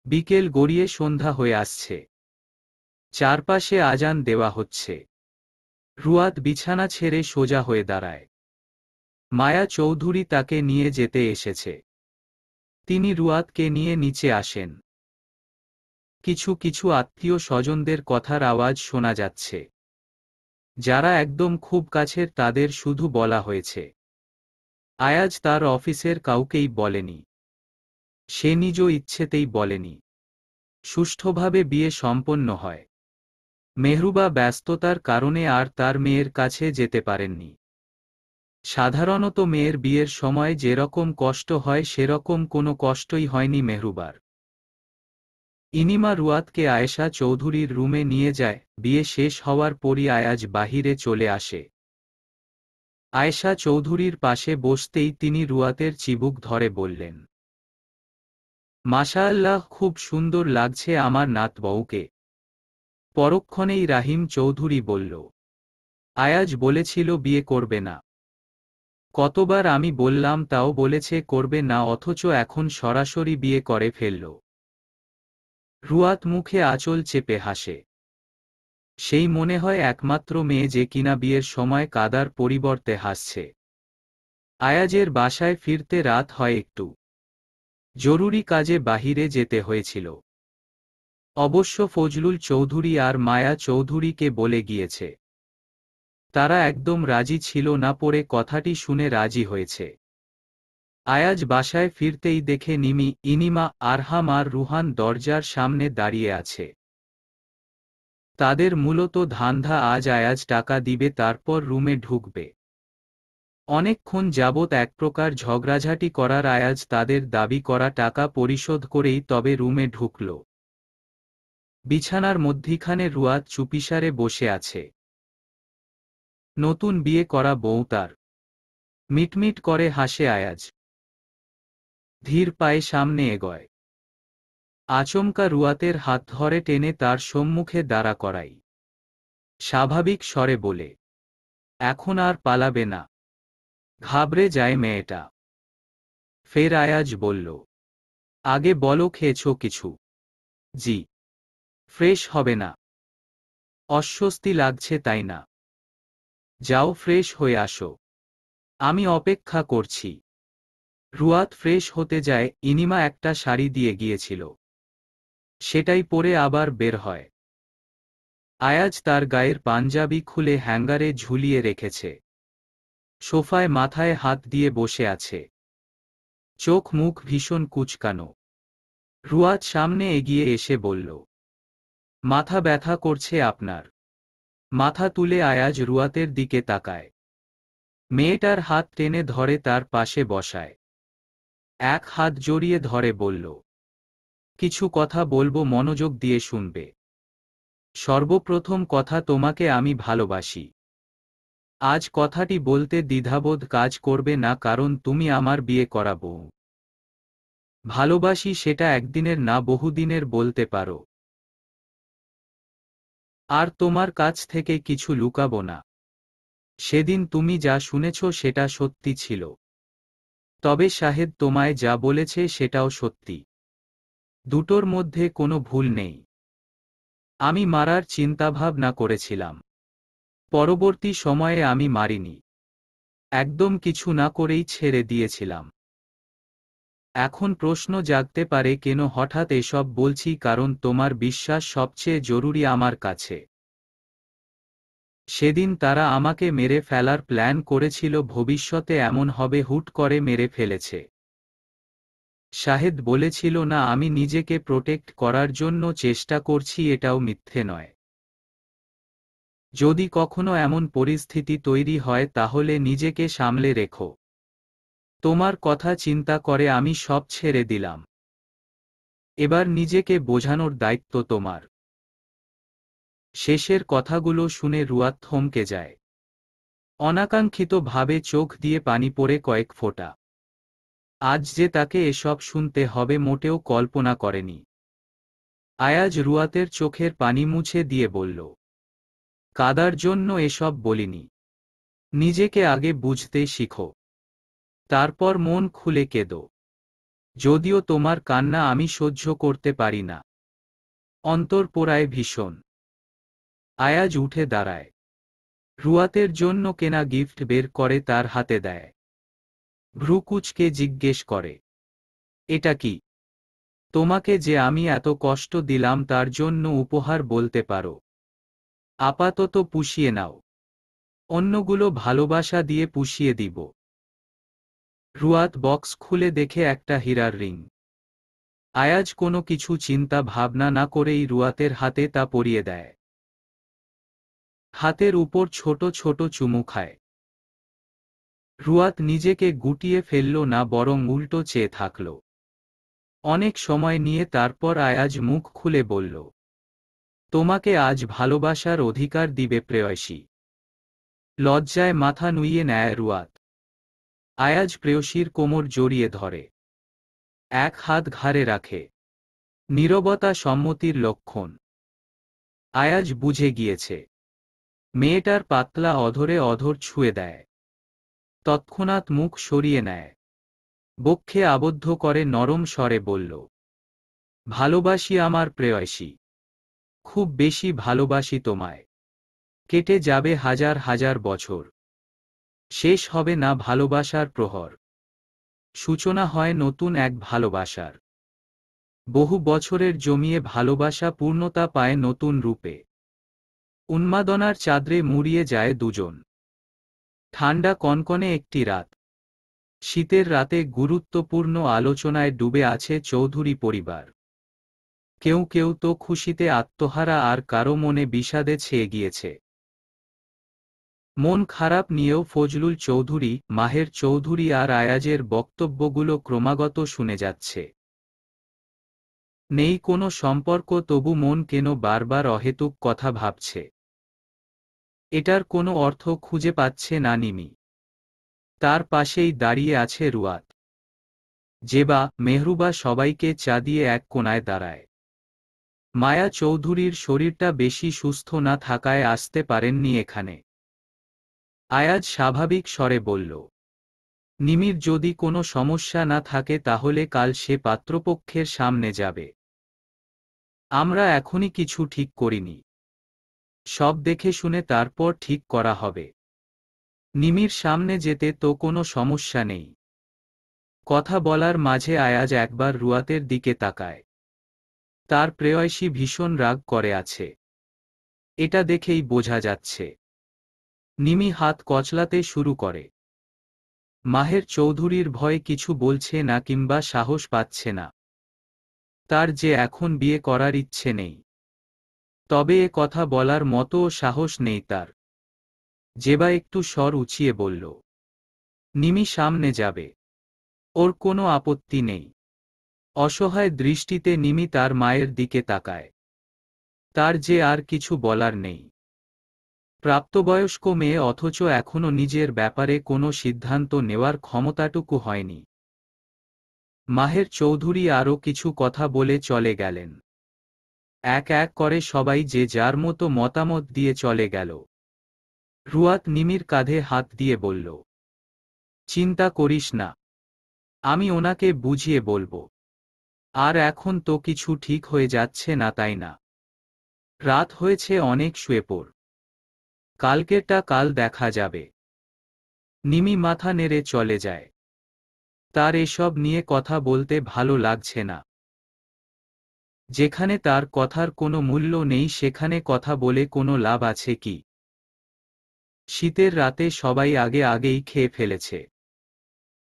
বিকেল গড়িয়ে সন্ধ্যা হয়ে আসছে। চারপাশে আজান দেওয়া হচ্ছে। রুয়াত বিছানা ছেড়ে সোজা হয়ে দাঁড়ায়। মায়া চৌধুরী তাকে নিয়ে যেতে এসেছে। তিনি রুয়াতকে নিয়ে নিচে আসেন। কিছু কিছু আত্মীয় স্বজনদের কথার আওয়াজ শোনা যাচ্ছে। যারা একদম খুব কাছের তাদের শুধু বলা হয়েছে। আয়াজ তার অফিসের কাউকেই বলেনি। সে নিজ ইচ্ছেতেই বলেনি। সুষ্ঠুভাবে বিয়ে সম্পন্ন হয়। মেহরুবা ব্যস্ততার কারণে আর তার মেয়ের কাছে যেতে পারেননি। সাধারণত মেয়ের বিয়ের সময় যেরকম কষ্ট হয় সেরকম কোনো কষ্টই হয়নি মেহরুবার। ইনিমা রুয়াতকে আয়েশা চৌধুরীর রুমে নিয়ে যায়। বিয়ে শেষ হওয়ার পরই আয়াজ বাহিরে চলে আসে। আয়েশা চৌধুরীর পাশে বসতেই তিনি রুয়াতের চিবুক ধরে বললেন, মাশাআল্লাহ, খুব সুন্দর লাগছে আমার নাত বউকে। পরক্ষণেই রাহিম চৌধুরী বলল, আয়াজ বলেছিল বিয়ে করবে না। কতবার আমি বললাম তাও বলেছে করবে না, অথচ এখন সরাসরি বিয়ে করে ফেলল। রুয়াত মুখে আঁচল চেপে হাসে। সেই মনে হয় একমাত্র মেয়ে যে কিনা বিয়ের সময় কাদার পরিবর্তে হাসছে। আয়াজের বাসায় ফিরতে রাত হয় একটু। জরুরি কাজে বাহিরে যেতে হয়েছিল। অবশ্য ফজলুল চৌধুরী আর মায়া চৌধুরীকে বলে গিয়েছে। তারা একদম রাজি ছিল না, পরে কথাটি শুনে রাজি হয়েছে। আয়াজ বাসায় ফিরতেই দেখে নিমি, ইনিমা, আরহাম আর রুহান দরজার সামনে দাঁড়িয়ে আছে। তাদের মূলত ধান্ধা আজ আয়াজ টাকা দিবে তারপর রুমে ঢুকবে। অনেকক্ষণ যাবৎ এক প্রকার ঝগড়াঝাটি করার আয়াজ তাদের দাবি করা টাকা পরিশোধ করেই তবে রুমে ঢুকল। বিছানার মধ্যিখানে রুয়াত চুপিসারে বসে আছে। নতুন বিয়ে করা বউ তার। মিটমিট করে হাসে আয়াজ। ধীর পায়ে সামনে এগোয়। আচমকা রুয়াতের হাত ধরে টেনে তার সম্মুখে দাঁড়া করাই। স্বাভাবিক স্বরে বলে, এখন আর পালাবে না। ঘাবড়ে যায় মেয়েটা। ফের আয়াজ বলল, আগে বলো খেয়েছ কিছু? জি। ফ্রেশ হবে না? অস্বস্তি লাগছে তাই না? যাও ফ্রেশ হয়ে আসো, আমি অপেক্ষা করছি। রুয়াত ফ্রেশ হতে যায়। ইনিমা একটা শাড়ি দিয়ে গিয়েছিল, সেটাই পরে আবার বের হয়। আয়াজ তার গায়ের পাঞ্জাবি খুলে হ্যাঙ্গারে ঝুলিয়ে রেখেছে। সোফায় মাথায় হাত দিয়ে বসে আছে। চোখ মুখ ভীষণ কুঁচকানো। রুয়াত সামনে এগিয়ে এসে বলল, মাথা ব্যথা করছে আপনার? মাথা তুলে আয়াজ রুয়াতের দিকে তাকায়। মেয়েটার হাত টেনে ধরে তার পাশে বসায়। এক হাত জড়িয়ে ধরে বলল, কিছু কথা বলবো, মনোযোগ দিয়ে শুনবে। সর্বপ্রথম কথা, তোমাকে আমি ভালোবাসি। আজ কথাটি বলতে দ্বিধাবোধ কাজ করবে না, কারণ তুমি আমার বিয়ে করা বউ। ভালোবাসি সেটা একদিনের না বহুদিনের বলতে পারো। আর তোমার কাছ থেকে কিছু লুকাবো না। সেদিন তুমি যা শুনেছ সেটা সত্যি ছিল। তবে শাহেদ তোমায় যা বলেছে সেটাও সত্যি। দুটোর মধ্যে কোনো ভুল নেই। আমি মারার চিন্তাভাবনা করেছিলাম। পরবর্তী সময়ে আমি মারিনি। একদম কিছু না করেই ছেড়ে দিয়েছিলাম। এখন প্রশ্ন জাগতে পারে কেন হঠাৎ এসব বলছি, কারণ তোমার বিশ্বাস সবচেয়ে জরুরি আমার কাছে। সেদিন তারা আমাকে মেরে ফেলার প্ল্যান করেছিল, ভবিষ্যতে এমন হবে হুট করে মেরে ফেলেছে। শাহেদ বলেছিল না আমি নিজেকে প্রোটেক্ট করার জন্য চেষ্টা করছি, এটাও মিথ্যে নয়। যদি কখনো এমন পরিস্থিতি তৈরি হয় তাহলে নিজেকে সামলে রেখো। তোমার কথা চিন্তা করে আমি সব ছেড়ে দিলাম। এবার নিজেকে বোঝানোর দায়িত্ব তোমার। শেষের কথাগুলো শুনে রুয়াত থমকে যায়। অনাকাঙ্ক্ষিতভাবে চোখ দিয়ে পানি পড়ে কয়েক ফোঁটা। আজ যে তাকে এসব শুনতে হবে মোটেও কল্পনা করেনি। আয়াজ রুয়াতের চোখের পানি মুছে দিয়ে বলল, কাদার জন্য এসব বলিনি। নিজেকে আগে বুঝতে শিখো, তারপর মন খুলে কেঁদো। যদিও তোমার কান্না আমি সহ্য করতে পারি না। অন্তর পোড়ায় ভীষণ। আয়াজ উঠে দাঁড়ায়। রুয়াতের জন্য কেনা গিফট বের করে তার হাতে দেয়। ভ্রুকুচকে জিজ্ঞেস করে, এটা কি? তোমাকে যে আমি এত কষ্ট দিলাম তার জন্য উপহার বলতে পারো। আপাতত পুষিয়ে নাও, অন্যগুলো ভালোবাসা দিয়ে পুষিয়ে দিব। রুয়াত বক্স খুলে দেখে একটা হীরার রিং। আয়াজ কোনো কিছু চিন্তা ভাবনা না করেই রুয়াতের হাতে তা পরিয়ে দেয়। হাতের উপর ছোট ছোট চুমু খায়। রুয়াত নিজেকে গুটিয়ে ফেলল না, বরং উল্টো চেয়ে থাকল। অনেক সময় নিয়ে তারপর আয়াজ মুখ খুলে বলল, তোমাকে আজ ভালোবাসার অধিকার দিবে প্রেয়সী। লজ্জায় মাথা নুইয়ে নেয় রুয়াত। আয়াজ প্রেয়সীর কোমর জড়িয়ে ধরে। এক হাত ঘাড়ে রাখে। নীরবতা সম্মতির লক্ষণ। আয়াজ বুঝে গিয়েছে। মেয়েটার পাতলা অধরে অধর ছুঁয়ে দেয়। তৎক্ষণাৎ মুখ সরিয়ে নেয়। বক্ষে আবদ্ধ করে নরম স্বরে বলল, ভালোবাসি আমার প্রেয়সী, খুব বেশি ভালোবাসি তোমায়। কেটে যাবে হাজার হাজার বছর, শেষ হবে না ভালোবাসার প্রহর। সূচনা হয় নতুন এক ভালোবাসার। বহু বছরের জমিয়ে ভালোবাসা পূর্ণতা পায় নতুন রূপে। উন্মাদনার চাদরে মুড়িয়ে যায় দুজন। ঠান্ডা কনকনে একটি রাত। শীতের রাতে গুরুত্বপূর্ণ আলোচনায় ডুবে আছে চৌধুরী পরিবার। কেউ কেউ তো খুশিতে আত্মহারা, আর কারো মনে বিষাদে ছেয়ে গিয়েছে। মন খারাপ নিয়েও ফজলুল চৌধুরী, মাহের চৌধুরী আর আয়াজের বক্তব্যগুলো ক্রমাগত শুনে যাচ্ছে। নেই কোনো সম্পর্ক, তবু মন কেন বারবার অহেতুক কথা ভাবছে। এটার কোনো অর্থ খুঁজে পাচ্ছে না নিমি। তার পাশেই দাঁড়িয়ে আছে রুয়াত। জেবা, মেহরুবা সবাইকে চা দিয়ে এক কোণায় দাঁড়ায়। মায়া চৌধুরীর শরীরটা বেশি সুস্থ না থাকায় আসতে পারেননি এখানে। আয়াজ স্বাভাবিক স্বরে বলল, নিমির যদি কোনো সমস্যা না থাকে তাহলে কাল সে পাত্রপক্ষের সামনে যাবে। আমরা এখনই কিছু ঠিক করিনি। সব দেখে শুনে তারপর ঠিক করা হবে। নিমির সামনে যেতে তো কোনো সমস্যা নেই। কথা বলার মাঝে আয়াজ একবার রুয়াতের দিকে তাকায়। তার প্রেয়সী ভীষণ রাগ করে আছে। এটা দেখেই বোঝা যাচ্ছে। নিমি হাত কচলাতে শুরু করে। মাহের চৌধুরীর ভয়ে কিছু বলছে না কিংবা সাহস পাচ্ছে না। তার যে এখন বিয়ে করার ইচ্ছে নেই। তবে এ কথা বলার মতো সাহস নেই তার। জেবা একটু স্বর উঁচিয়ে বলল, নিমি সামনে যাবে। ওর কোনো আপত্তি নেই। অসহায় দৃষ্টিতে নিমি তার মায়ের দিকে তাকায়। তার যে আর কিছু বলার নেই। প্রাপ্তবয়স্ক মেয়ে, অথচ এখনো নিজের ব্যাপারে কোনো সিদ্ধান্ত নেওয়ার ক্ষমতাটুকু হয়নি। মাহের চৌধুরী আরও কিছু কথা বলে চলে গেলেন। এক এক করে সবাই যে যার মতো মতামত দিয়ে চলে গেল। রুয়াত নিমির কাঁধে হাত দিয়ে বলল, চিন্তা করিস না, আমি ওনাকে বুঝিয়ে বলবো। আর এখন তো কিছু ঠিক হয়ে যাচ্ছে না, তাই না? রাত হয়েছে অনেক, শুয়ে পড়। কালকেরটা কাল দেখা যাবে। নিমি মাথা নেড়ে চলে যায়। তার এসব নিয়ে কথা বলতে ভালো লাগছে না। যেখানে তার কথার কোনো মূল্য নেই সেখানে কথা বলে কোনো লাভ আছে কি? শীতের রাতে সবাই আগেই খেয়ে ফেলেছে।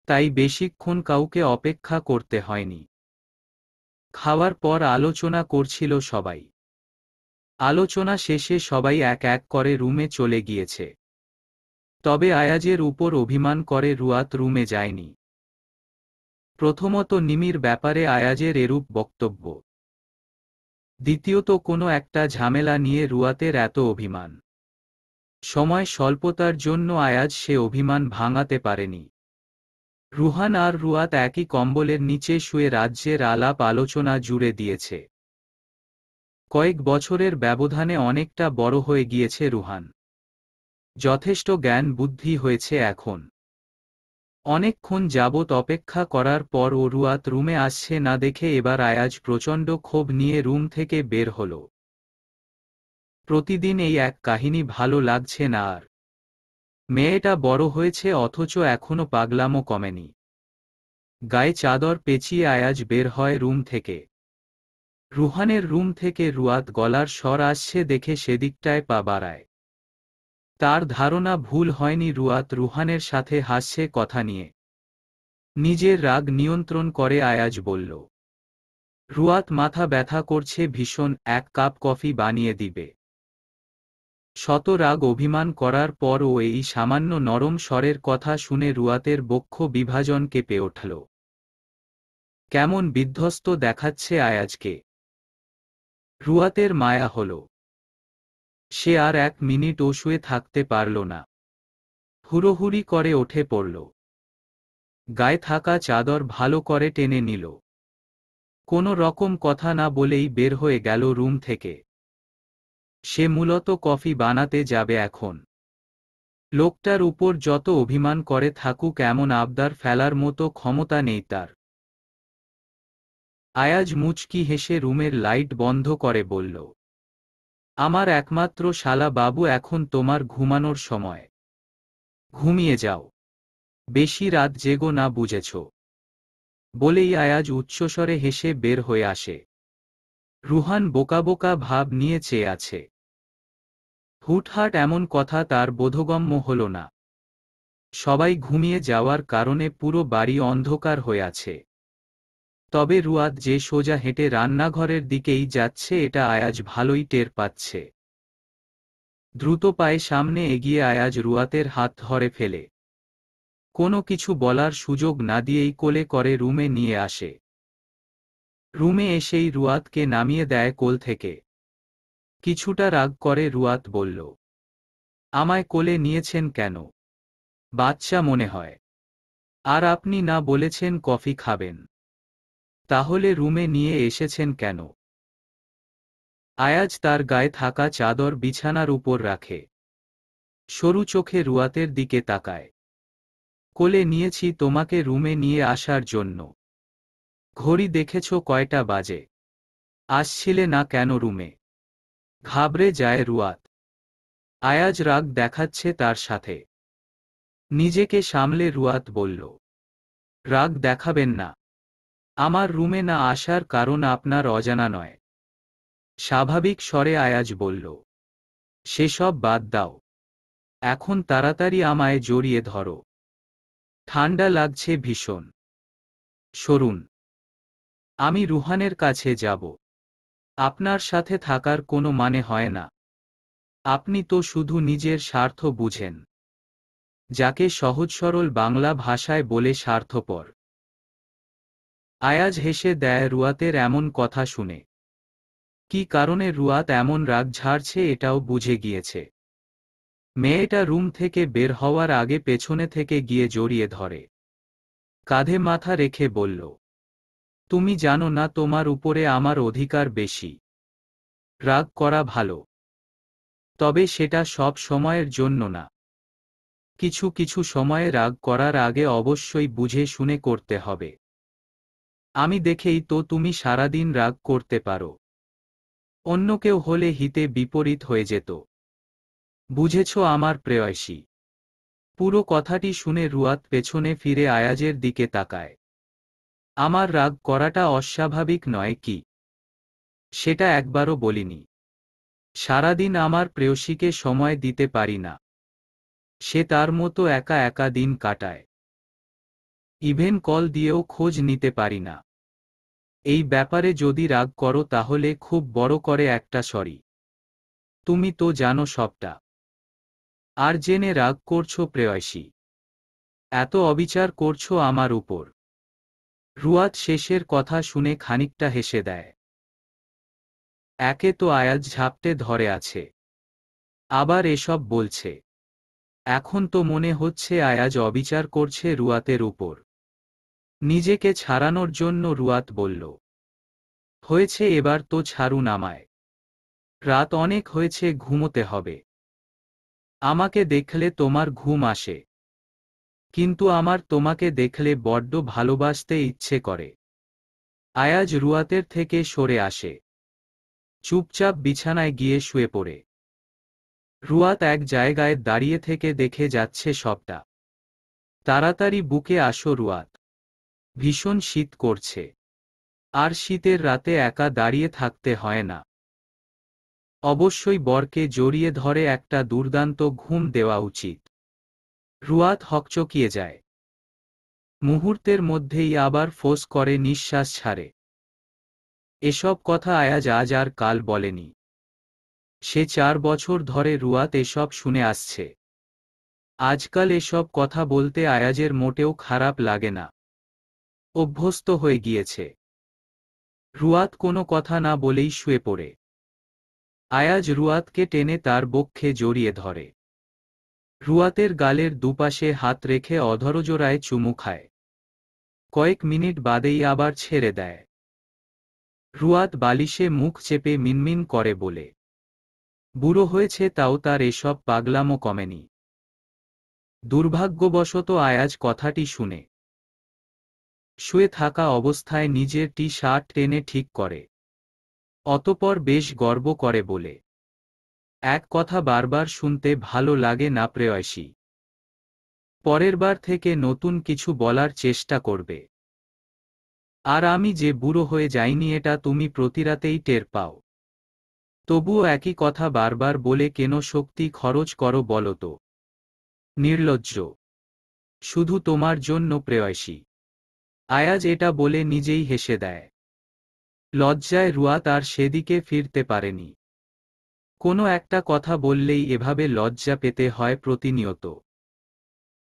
তাই বেশিক্ষণ কাউকে অপেক্ষা করতে হয়নি। খাওয়ার পর আলোচনা করছিল সবাই। আলোচনা শেষে সবাই এক এক করে রুমে চলে গিয়েছে। তবে আয়াজের উপর অভিমান করে রুয়াত রুমে যায়নি। প্রথমত নিমির ব্যাপারে আয়াজের এরূপ বক্তব্য। দ্বিতীয়ত কোনো একটা ঝামেলা নিয়ে রুয়াতের এত অভিমান। সময় স্বল্পতার জন্য আয়াজ সে অভিমান ভাঙাতে পারেনি। রুহান আর রুয়াত একই কম্বলের নিচে শুয়ে রাজ্যের আলাপ আলোচনা জুড়ে দিয়েছে। কয়েক বছরের ব্যবধানে অনেকটা বড় হয়ে গিয়েছে রুহান। যথেষ্ট জ্ঞান বুদ্ধি হয়েছে এখন। অনেকক্ষণ যাবৎ অপেক্ষা করার পর ও রুয়াত রুমে আসছে না দেখে এবার আয়াজ প্রচণ্ড ক্ষোভ নিয়ে রুম থেকে বের হল। প্রতিদিন এই এক কাহিনী, ভালো লাগছে না আর। মেয়েটা বড় হয়েছে অথচ এখনো পাগলামো কমেনি। গায়ে চাদর পেঁচিয়ে আয়াজ বের হয় রুম থেকে। রুহানের রুম থেকে রুয়াত গলার স্বর আসছে দেখে সেদিকটায় পা বাড়ায়। তার ধারণা ভুল হয়নি, রুয়াত রুহানের সাথে হাসছে কথা নিয়ে। নিজের রাগ নিয়ন্ত্রণ করে আয়াজ বলল, রুয়াত মাথা ব্যথা করছে ভীষণ, এক কাপ কফি বানিয়ে দিবে। শত রাগ অভিমান করার পর ও এই সামান্য নরম স্বরের কথা শুনে রুয়াতের বক্ষ বিভাজন কেঁপে উঠল। কেমন বিধ্বস্ত দেখাচ্ছে আয়াজকে। রুয়াতের মায়া হল। সে আর এক মিনিটও শুয়ে থাকতে পারল না। হুড়োহুড়ি করে উঠে পড়ল। গায়ে থাকা চাদর ভালো করে টেনে নিল। কোনো রকম কথা না বলেই বের হয়ে গেল রুম থেকে। সে মূলত কফি বানাতে যাবে এখন। লোকটার উপর যত অভিমান করে থাকুক, এমন আবদার ফেলার মতো ক্ষমতা নেই তার। আয়াজ মুচকি হেসে রুমের লাইট বন্ধ করে বলল, আমার একমাত্র শালা বাবু, এখন তোমার ঘুমানোর সময়। ঘুমিয়ে যাও। বেশি রাত জেগো না, বুঝেছ? বলেই আয়াজ উচ্চস্বরে হেসে বের হয়ে আসে। রুহান বোকা বোকা ভাব নিয়ে চেয়ে আছে। হুটহাট এমন কথা তার বোধগম্য হল না। সবাই ঘুমিয়ে যাওয়ার কারণে পুরো বাড়ি অন্ধকার হয়ে আছে। তবে রুয়াত যে সোজা হেঁটে রান্নাঘরের দিকেই যাচ্ছে এটা আয়াজ ভালোই টের পাচ্ছে। দ্রুত পায়ে সামনে এগিয়ে আয়াজ রুয়াতের হাত ধরে ফেলে কোনো কিছু বলার সুযোগ না দিয়েই কোলে করে রুমে নিয়ে আসে। রুমে এসেই রুয়াতকে নামিয়ে দেয় কোল থেকে। কিছুটা রাগ করে রুয়াত বলল, আমায় কোলে নিয়েছেন কেন? বাচ্চা মনে হয়। আর আপনি না বলেছেন কফি খাবেন, তাহলে রুমে নিয়ে এসেছেন কেন? আয়াজ তার গায়ে থাকা চাদর বিছানার উপর রাখে। সরু চোখে রুয়াতের দিকে তাকায়। কোলে নিয়েছি তোমাকে রুমে নিয়ে আসার জন্য। ঘড়ি দেখেছ কয়টা বাজে? আসছিলে না কেন রুমে? ঘাবড়ে যায় রুয়াত। আয়াজ রাগ দেখাচ্ছে তার সাথে। নিজেকে সামলে রুয়াত বলল, রাগ দেখাবেন না। আমার রুমে না আসার কারণ আপনার অজানা নয়। স্বাভাবিক স্বরে আয়াজ বলল, সেসব বাদ দাও। এখন তাড়াতাড়ি আমায় জড়িয়ে ধরো। ঠান্ডা লাগছে ভীষণ। সরুন। আমি রুহানের কাছে যাব। আপনার সাথে থাকার কোনো মানে হয় না। আপনি তো শুধু নিজের স্বার্থ বুঝেন, যাকে সহজ সরল বাংলা ভাষায় বলে স্বার্থপর। আয়াজ হেসে দেয় রুয়াতের এমন কথা শুনে। কি কারণে রুয়াত এমন রাগ ঝাড়ছে এটাও বুঝে গিয়েছে। মেয়েটা রুম থেকে বের হওয়ার আগে পেছনে থেকে গিয়ে জড়িয়ে ধরে। কাঁধে মাথা রেখে বলল, তুমি জানো না তোমার উপরে আমার অধিকার বেশি। রাগ করা ভালো, তবে সেটা সব সময়ের জন্য না। কিছু কিছু সময়ে রাগ করার আগে অবশ্যই বুঝে শুনে করতে হবে। আমি দেখেই তো তুমি সারাদিন রাগ করতে পারো। অন্য কেউ হলে হিতে বিপরীত হয়ে যেত। বুঝেছ আমার প্রেয়সী? পুরো কথাটি শুনে রুয়াত পেছনে ফিরে আয়াজের দিকে তাকায়। আমার রাগ করাটা অস্বাভাবিক নয় কি? সেটা একবারও বলিনি। সারাদিন আমার প্রেয়সীকে সময় দিতে পারি না। সে তার মতো একা একা দিন কাটায়। ইভেন কল দিয়েও খোঁজ নিতে পারি না। এই ব্যাপারে যদি রাগ করো তাহলে খুব বড় করে একটা সরি। তুমি তো জানো সবটা। আর জেনে রাগ করছো প্রেয়সী? এত অবিচার করছো আমার উপর। রুয়াত শেষের কথা শুনে খানিকটা হেসে দেয়। একে তো আয়াজ ঝাপটে ধরে আছে, আবার এসব বলছে। এখন তো মনে হচ্ছে আয়াজ অবিচার করছে রুয়াতের উপর। নিজেকে ছাড়ানোর জন্য রুয়াত বলল, হয়েছে এবার তো ছাড়ুন আমায়। রাত অনেক হয়েছে, ঘুমোতে হবে। আমাকে দেখলে তোমার ঘুম আসে, কিন্তু আমার তোমাকে দেখলে বড্ড ভালোবাসতে ইচ্ছে করে। আয়াজ রুয়াতের থেকে সরে আসে। চুপচাপ বিছানায় গিয়ে শুয়ে পড়ে। রুয়াত এক জায়গায় দাঁড়িয়ে থেকে দেখে যাচ্ছে সবটা। তাড়াতাড়ি বুকে আসো রুয়াত। ভীষণ শীত করছে। আর শীতের রাতে একা দাঁড়িয়ে থাকতে হয় না। অবশ্যই বরকে জড়িয়ে ধরে একটা দুর্দান্ত ঘুম দেওয়া উচিত। রুয়াত হকচকিয়ে যায়। মুহূর্তের মধ্যেই আবার ফোঁস করে নিঃশ্বাস ছাড়ে। এসব কথা আয়াজ আজ আর কাল বলেনি। সে 4 বছর ধরে রুয়াত এসব শুনে আসছে। আজকাল এসব কথা বলতে আয়াজের মোটেও খারাপ লাগে না। অভ্যস্ত হয়ে গিয়েছে। রুয়াত কোনো কথা না বলেই শুয়ে পড়ে। আয়াজ রুয়াতকে টেনে তার বক্ষে জড়িয়ে ধরে। রুয়াতের গালের দুপাশে হাত রেখে অধরজোড়ায় চুমু খায়। কয়েক মিনিট বাদেই আবার ছেড়ে দেয়। রুয়াত বালিশে মুখ চেপে মিনমিন করে বলে, বুড়ো হয়েছে তাও তার এসব পাগলামো কমেনি। দুর্ভাগ্যবশত আয়াজ কথাটি শুনে শুয়ে থাকা অবস্থায় নিজের টি শার্ট টেনে ঠিক করে। অতঃপর বেশ গর্ব করে বলে, এক কথা বারবার শুনতে ভালো লাগে না প্রেয়সী। পরের বার থেকে নতুন কিছু বলার চেষ্টা করবে। আর আমি যে বুড়ো হয়ে যাইনি এটা তুমি প্রতিরাতেই টের পাও। তবুও একই কথা বারবার বলে কেন শক্তি খরচ করো বলো তো? নির্লজ্জ। শুধু তোমার জন্য প্রেয়সী। আয়াজ এটা বলে নিজেই হেসে দেয়। লজ্জায় রুয়াত আর সেদিকে ফিরতে পারেনি। কোনো একটা কথা বললেই এভাবে লজ্জা পেতে হয় প্রতিনিয়ত।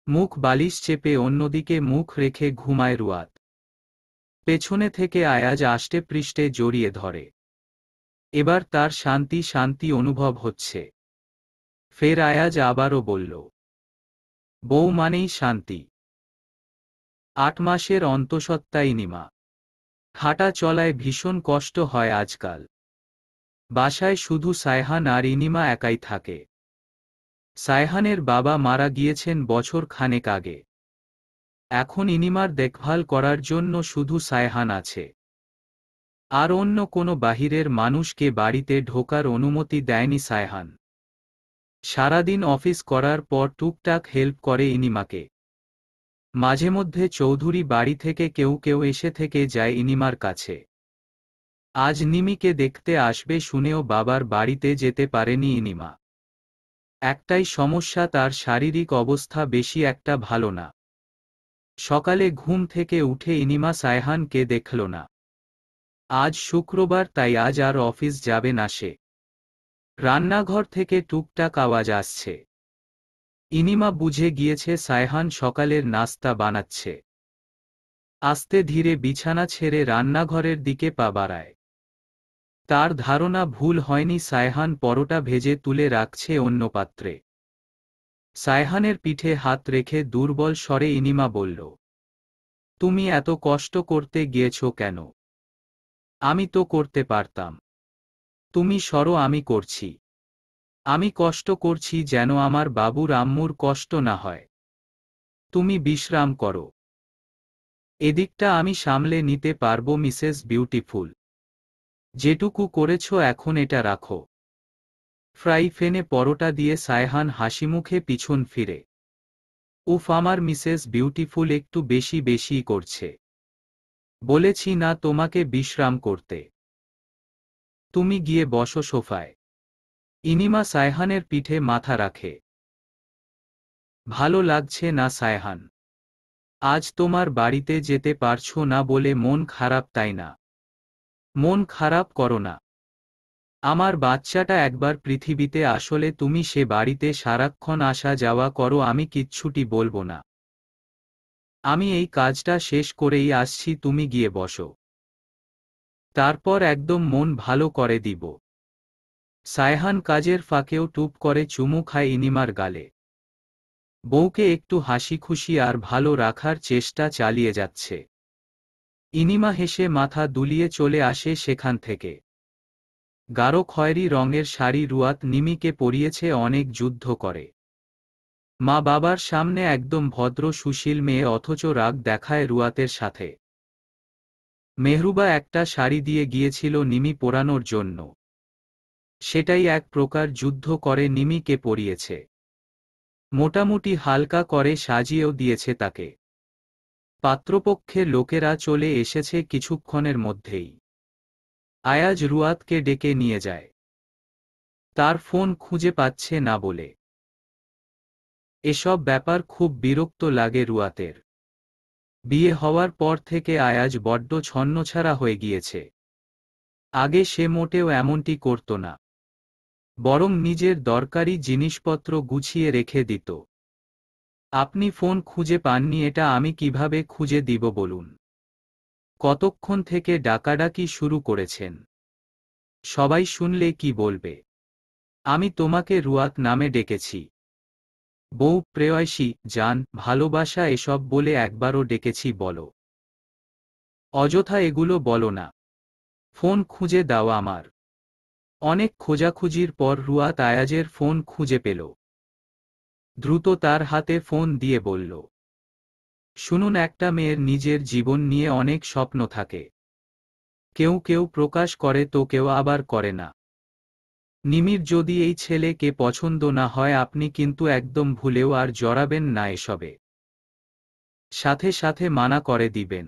মুখ বালিশ চেপে অন্যদিকে মুখ রেখে ঘুমায় রুয়াত। পেছনে থেকে আয়াজ আষ্টেপৃষ্ঠে জড়িয়ে ধরে। এবার তার শান্তি শান্তি অনুভব হচ্ছে। ফের আয়াজ আবারও বলল, বউ মানেই শান্তি। 8 মাসের অন্তঃসত্ত্বা ইনিমা। হাঁটা চলায় ভীষণ কষ্ট হয় আজকাল। বাসায় শুধু সায়হান আর ইনিমা একাই থাকে। সায়হানের বাবা মারা গিয়েছেন বছর খানেক আগে। এখন ইনিমার দেখভাল করার জন্য শুধু সায়হান আছে। আর অন্য কোনো বাহিরের মানুষকে বাড়িতে ঢোকার অনুমতি দেয়নি সায়হান। সারাদিন অফিস করার পর টুকটাক হেল্প করে ইনিমাকে। মাঝেমধ্যে চৌধুরী বাড়ি থেকে কেউ কেউ এসে থেকে যায় ইনিমার কাছে। আজ নিমিকে দেখতে আসবে শুনেও বাবার বাড়িতে যেতে পারেনি ইনিমা। একটাই সমস্যা, তার শারীরিক অবস্থা বেশি একটা ভালো না। সকালে ঘুম থেকে উঠে ইনিমা সায়হানকে দেখল না। আজ শুক্রবার, তাই আজ আর অফিস যাবে না সে। রান্নাঘর থেকে টুকটাক আওয়াজ আসছে। ইনিমা বুঝে গিয়েছে সায়হান সকালের নাস্তা বানাচ্ছে। আস্তে ধীরে বিছানা ছেড়ে রান্নাঘরের দিকে পা বাড়ায়। তার ধারণা ভুল হয়নি, সায়হান পরোটা ভেজে তুলে রাখছে অন্য পাত্রে। সায়হানের পিঠে হাত রেখে দুর্বল স্বরে ইনিমা বলল, তুমি এত কষ্ট করতে গিয়েছ কেন? আমি তো করতে পারতাম। তুমি সরো, আমি করছি। আমি কষ্ট করছি যেন আমার বাবুর আম্মুর কষ্ট না হয়। তুমি বিশ্রাম করো। এদিকটা আমি সামলে নিতে পারবো মিসেস বিউটিফুল। যেটুকু করেছ এখন এটা রাখো। ফ্রাই প্যানে পরোটা দিয়ে সায়হান হাসিমুখে পিছন ফিরে। উফ, আমার মিসেস বিউটিফুল একটু বেশি বেশি করছে। বলেছি না তোমাকে বিশ্রাম করতে? তুমি গিয়ে বসো সোফায়। ইনিমা সায়হানের পিঠে মাথা রাখে। ভালো লাগছে না সায়হান? আজ তোমার বাড়িতে যেতে পারছো না বলে মন খারাপ, তাই না? মন খারাপ করো না। আমার বাচ্চাটা একবার পৃথিবীতে আসলে তুমি সে বাড়িতে সারাক্ষণ আসা যাওয়া করো, আমি কিচ্ছুটি বলবো না। আমি এই কাজটা শেষ করেই আসছি, তুমি গিয়ে বসো। তারপর একদম মন ভালো করে দিব। সায়হান কাজের ফাঁকেও টুপ করে চুমু খায় ইনিমার গালে। বউকে একটু হাসি খুশি আর ভালো রাখার চেষ্টা চালিয়ে যাচ্ছে। ইনিমা হেসে মাথা দুলিয়ে চলে আসে সেখান থেকে। গাঢ় খয়েরি রঙের শাড়ি রুয়াত নিমিকে পরিয়েছে অনেক যুদ্ধ করে। মা বাবার সামনে একদম ভদ্র সুশীল মেয়ে, অথচ রাগ দেখায় রুয়াতের সাথে। মেহরুবা একটা শাড়ি দিয়ে গিয়েছিল নিমি পরানোর জন্য। সেটাই এক প্রকার যুদ্ধ করে নিমিকে পরিয়েছে। মোটামুটি হালকা করে সাজিয়েও দিয়েছে তাকে। পাত্রপক্ষের লোকেরা চলে এসেছে কিছুক্ষণের মধ্যেই। আয়াজ রুয়াতকে ডেকে নিয়ে যায়। তার ফোন খুঁজে পাচ্ছে না বলে। এসব ব্যাপার খুব বিরক্ত লাগে রুয়াতের। বিয়ে হওয়ার পর থেকে আয়াজ বড্ড ছন্নছাড়া হয়ে গিয়েছে। আগে সে মোটেও এমনটি করত না। বরং নিজের দরকারি জিনিসপত্র গুছিয়ে রেখে দিত। আপনি ফোন খুঁজে পাননি, এটা আমি কিভাবে খুঁজে দিব বলুন? কতক্ষণ থেকে ডাকাডাকি শুরু করেছেন? সবাই শুনলে কি বলবে? আমি তোমাকে রুয়াত নামে ডেকেছি। বউ, প্রেয়সী, জান, ভালোবাসা এসব বলে একবারও ডেকেছি বলো? অযথা এগুলো বলো না। ফোন খুঁজে দাও আমার। অনেক খোঁজাখুঁজির পর রুয়াত আয়াজের ফোন খুঁজে পেল। দ্রুত তার হাতে ফোন দিয়ে বলল, শুনুন, একটা মেয়ের নিজের জীবন নিয়ে অনেক স্বপ্ন থাকে। কেউ কেউ প্রকাশ করে তো কেউ আবার করে না। নিমির যদি এই ছেলেকে পছন্দ না হয় আপনি কিন্তু একদম ভুলেও আর জড়াবেন না এসবে। সাথে সাথে মানা করে দিবেন।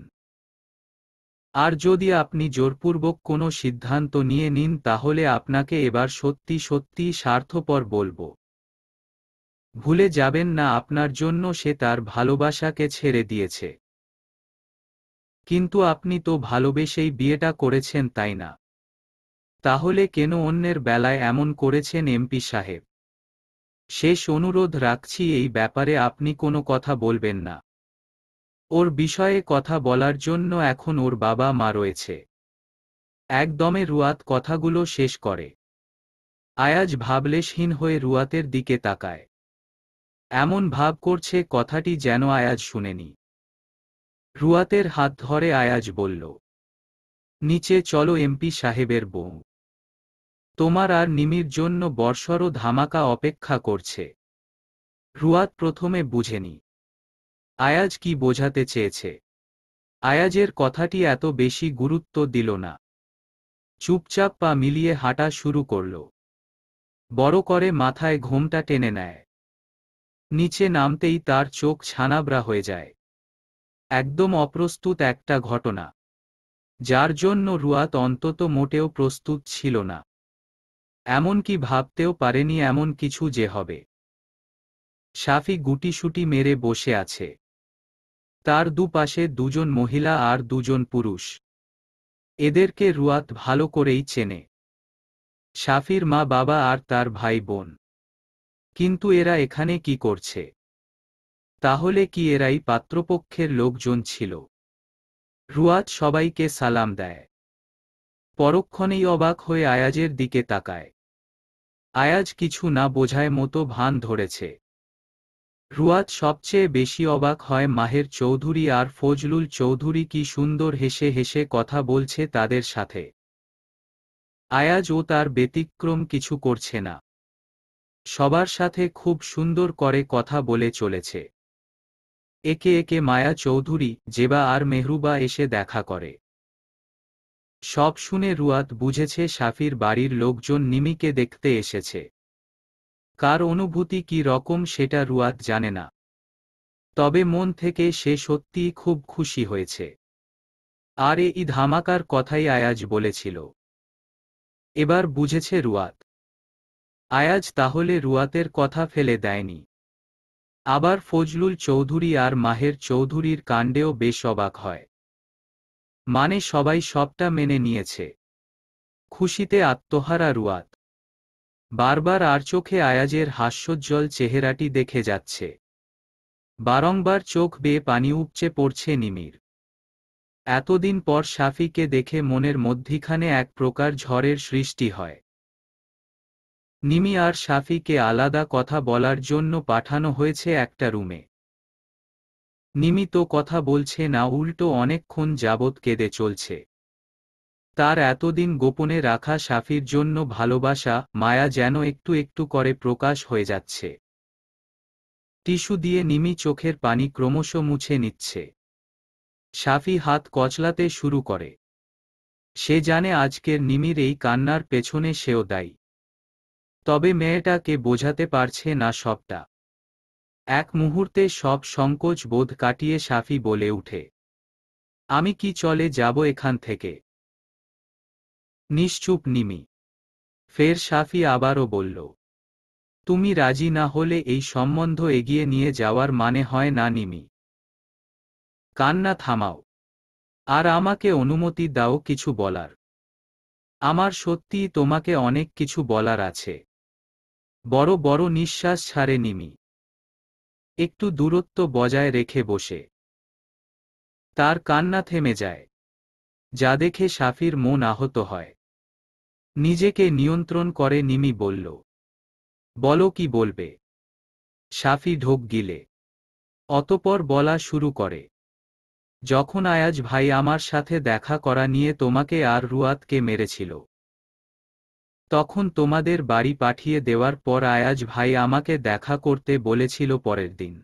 আর যদি আপনি জোরপূর্বক কোনো সিদ্ধান্ত নিয়ে নিন তাহলে আপনাকে এবার সত্যি সত্যি স্বার্থপর বলবো। ভুলে যাবেন না আপনার জন্য সে তার ভালোবাসাকে ছেড়ে দিয়েছে। কিন্তু আপনি তো ভালোবেসেই বিয়েটা করেছেন, তাই না? তাহলে কেন অন্যের বেলায় এমন করেছেন এমপি সাহেব? শেষ অনুরোধ রাখছি, এই ব্যাপারে আপনি কোনো কথা বলবেন না। ওর বিষয়ে কথা বলার জন্য এখন ওর বাবা মা রয়েছে। একদমে রুয়াত কথাগুলো শেষ করে। আয়াজ ভাবলেশহীন হয়ে রুয়াতের দিকে তাকায়। এমন ভাব করছে কথাটি যেন আয়াজ শুনেনি। রুয়াতের হাত ধরে আয়াজ বলল, নিচে চলো এমপি সাহেবের বউ। তোমার আর নিমির জন্য বর্ষর ধামাকা অপেক্ষা করছে। রুয়াত প্রথমে বুঝেনি আয়াজ কি বোঝাতে চেয়েছে। আয়াজের কথাটি এত বেশি গুরুত্ব দিল না। চুপচাপ পা মিলিয়ে হাঁটা শুরু করল। বড় করে মাথায় ঘোমটা টেনে নেয়। নিচে নামতেই তার চোখ ছানাবড়া হয়ে যায়। একদম অপ্রস্তুত একটা ঘটনা, যার জন্য রুয়াত অন্তত মোটেও প্রস্তুত ছিল না। এমনকি ভাবতেও পারেনি এমন কিছু যে হবে। শাফি গুটিসুটি মেরে বসে আছে। তার দুপাশে দুজন মহিলা আর দুজন পুরুষ। এদেরকে রুয়াত ভালো করেই চেনে। শাফির মা বাবা আর তার ভাই বোন। কিন্তু এরা এখানে কি করছে? তাহলে কি এরাই পাত্রপক্ষের লোকজন ছিল? রুয়াত সবাইকে সালাম দেয়। পরক্ষণেই অবাক হয়ে আয়াজের দিকে তাকায়। আয়াজ কিছু না বোঝায় মতো ভান ধরেছে। রুয়াত সবচেয়ে বেশি অবাক হয় মাহের চৌধুরী আর ফজলুল চৌধুরী কি সুন্দর হেসে হেসে কথা বলছে তাদের সাথে। আয়াজ ও তার ব্যতিক্রম কিছু করছে না। সবার সাথে খুব সুন্দর করে কথা বলে চলেছে। একে একে মায়া চৌধুরী, জেবা আর মেহরুবা এসে দেখা করে। সব শুনে রুয়াত বুঝেছে শাফির বাড়ির লোকজন নিমিকে দেখতে এসেছে। কার অনুভূতি কি রকম সেটা রুয়াত জানে না। তবে মন থেকে সে সত্যিই খুব খুশি হয়েছে। আর এই ধামাকার কথাই আয়াজ বলেছিল। এবার বুঝেছে রুয়াত। আয়াজ তাহলে রুয়াতের কথা ফেলে দেয়নি। আবার ফজলুল চৌধুরী আর মাহের চৌধুরীর কাণ্ডেও বেশ অবাক হয়। মানে সবাই সবটা মেনে নিয়েছে। খুশিতে আত্মহারা রুয়াত। বারবার আর চোখে আয়াজের হাস্যোজ্জ্বল চেহারাটি দেখে যাচ্ছে। বারংবার চোখ বেয়ে পানি উপচে পড়ছে নিমির। এতদিন পর শাফিকে দেখে মনের মধ্যিখানে এক প্রকার ঝড়ের সৃষ্টি হয়। নিমি আর শাফিকে আলাদা কথা বলার জন্য পাঠানো হয়েছে একটা রুমে। নিমি তো কথা বলছে না, উল্টো অনেকক্ষণ যাবৎ কেঁদে চলছে। তার এতদিন গোপনে রাখা শাফির জন্য ভালোবাসা, মায়া যেন একটু একটু করে প্রকাশ হয়ে যাচ্ছে। টিস্যু দিয়ে নিমি চোখের পানি ক্রমশ মুছে নিচ্ছে। শাফি হাত কচলাতে শুরু করে। সে জানে আজকের নিমির এই কান্নার পেছনে সেও দায়ী। তবে মেয়েটাকে বোঝাতে পারছে না সবটা। এক মুহূর্তে সব সংকোচ বোধ কাটিয়ে শাফি বলে উঠে, আমি কি চলে যাব এখান থেকে? নিশ্চুপ নিমি। ফের শাফি আবারও বলল, তুমি রাজি না হলে এই সম্বন্ধ এগিয়ে নিয়ে যাওয়ার মানে হয় না নিমি। কান্না থামাও। আর আমাকে অনুমতি দাও কিছু বলার। আমার সত্যিই তোমাকে অনেক কিছু বলার আছে। বড় বড় নিঃশ্বাস ছাড়ে নিমি। একটু দূরত্ব বজায় রেখে বসে। তার কান্না থেমে যায়, যা দেখে শাফির মন আহত হয়। নিজেকে নিয়ন্ত্রণ করে নিমি বলল, বলো কি বলবে। শাফি ঢোক গিলে অতপর বলা শুরু করে, যখন আয়াজ ভাই আমার সাথে দেখা করা নিয়ে তোমাকে আর রুয়াতকে মেরেছিল, তখন তোমাদের বাড়ি পাঠিয়ে দেওয়ার পর আয়াজ ভাই আমাকে দেখা করতে বলেছিল পরের দিন।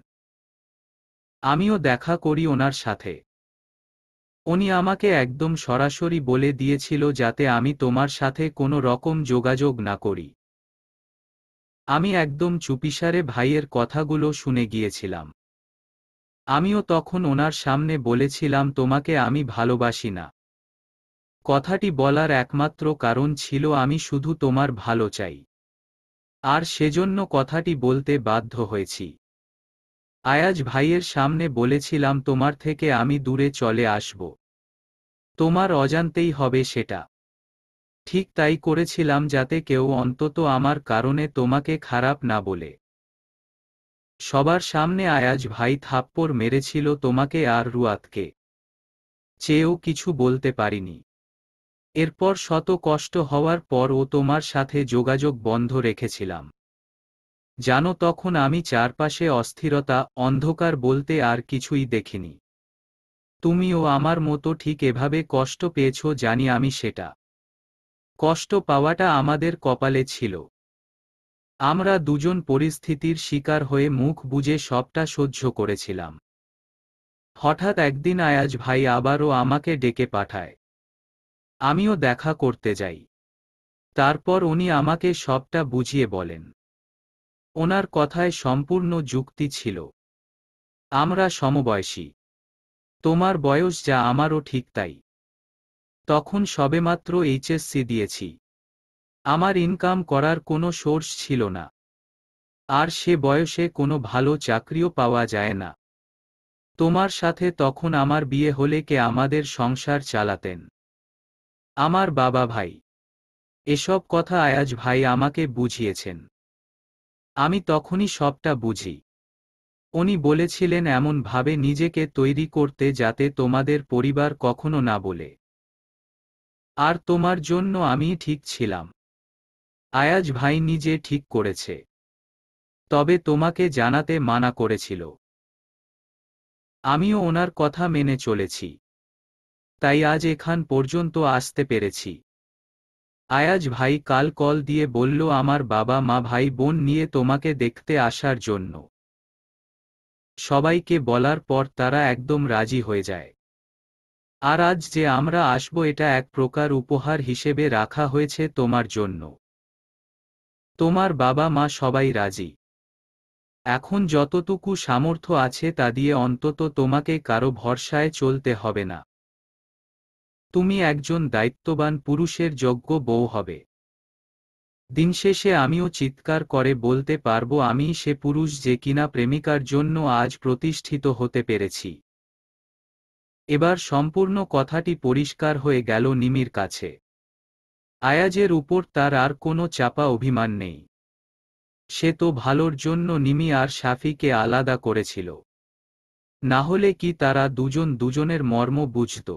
আমিও দেখা করি ওনার সাথে। উনি আমাকে একদম সরাসরি বলে দিয়েছিল যাতে আমি তোমার সাথে কোনো রকম যোগাযোগ না করি। আমি একদম চুপিসারে ভাইয়ের কথাগুলো শুনে গিয়েছিলাম। আমিও তখন ওনার সামনে বলেছিলাম তোমাকে আমি ভালোবাসি না। কথাটি বলার একমাত্র কারণ ছিল আমি শুধু তোমার ভালো চাই। আর সেজন্য কথাটি বলতে বাধ্য হয়েছি। আয়াজ ভাইয়ের সামনে বলেছিলাম তোমার থেকে আমি দূরে চলে আসব। তোমার অজান্তেই হবে সেটা। ঠিক তাই করেছিলাম, যাতে কেউ অন্তত আমার কারণে তোমাকে খারাপ না বলে। সবার সামনে আয়াজ ভাই থাপ্পড় মেরেছিল তোমাকে আর রুয়াতকে। চেয়েও কিছু বলতে পারিনি। এরপর শত কষ্ট হওয়ার পর ও তোমার সাথে যোগাযোগ বন্ধ রেখেছিলাম। জানো, তখন আমি চারপাশে অস্থিরতা, অন্ধকার বলতে আর কিছুই দেখিনি। তুমিও আমার মতো ঠিক এভাবে কষ্ট পেয়েছ, জানি আমি সেটা। কষ্ট পাওয়াটা আমাদের কপালে ছিল। আমরা দুজন পরিস্থিতির শিকার হয়ে মুখ বুজে সবটা সহ্য করেছিলাম। হঠাৎ একদিন আয়াজ ভাই আবারও আমাকে ডেকে পাঠায়। আমিও দেখা করতে যাই। তারপর উনি আমাকে সবটা বুঝিয়ে বলেন। ওনার কথায় সম্পূর্ণ যুক্তি ছিল। আমরা সমবয়সী। তোমার বয়স যা, আমারও ঠিক তাই। তখন সবেমাত্র এইচএসসি দিয়েছি। আমার ইনকাম করার কোনো সোর্স ছিল না। আর সে বয়সে কোনো ভালো চাকরিও পাওয়া যায় না। তোমার সাথে তখন আমার বিয়ে হলে কে আমাদের সংসার চালাতেন? আমার বাবা ভাই। এসব কথা আয়াজ ভাই আমাকে বুঝিয়েছেন। আমি তখনই সবটা বুঝি। উনি বলেছিলেন এমন ভাবে নিজেকে তৈরি করতে যাতে তোমাদের পরিবার কখনো না বলে। আর তোমার জন্য আমি ঠিক ছিলাম। আয়াজ ভাই নিজে ঠিক করেছে। তবে তোমাকে জানাতে মানা করেছিল। আমিও ওনার কথা মেনে চলেছি। তাই আজ এখান পর্যন্ত আসতে পেরেছি। আয়াজ ভাই কাল কল দিয়ে বলল আমার বাবা মা ভাই বোন নিয়ে তোমাকে দেখতে আসার জন্য। সবাইকে বলার পর তারা একদম রাজি হয়ে যায়। আর আজ যে আমরা আসব, এটা এক প্রকার উপহার হিসেবে রাখা হয়েছে তোমার জন্য। তোমার বাবা মা সবাই রাজি। এখন যতটুকু সামর্থ্য আছে তা দিয়ে অন্তত তোমাকে কারো ভরসায় চলতে হবে না। তুমি একজন দায়িত্ববান পুরুষের যোগ্য বউ হবে। দিনশেষে আমিও চিৎকার করে বলতে পারবো আমিই সে পুরুষ যে কিনা প্রেমিকার জন্য আজ প্রতিষ্ঠিত হতে পেরেছি। এবার সম্পূর্ণ কথাটি পরিষ্কার হয়ে গেল নিমির কাছে। আয়াজের উপর তার আর কোনো চাপা অভিমান নেই। সে তো ভালোর জন্য নিমি আর শাফিকে আলাদা করেছিল। না হলে কি তারা দুজন দুজনের মর্ম বুঝত?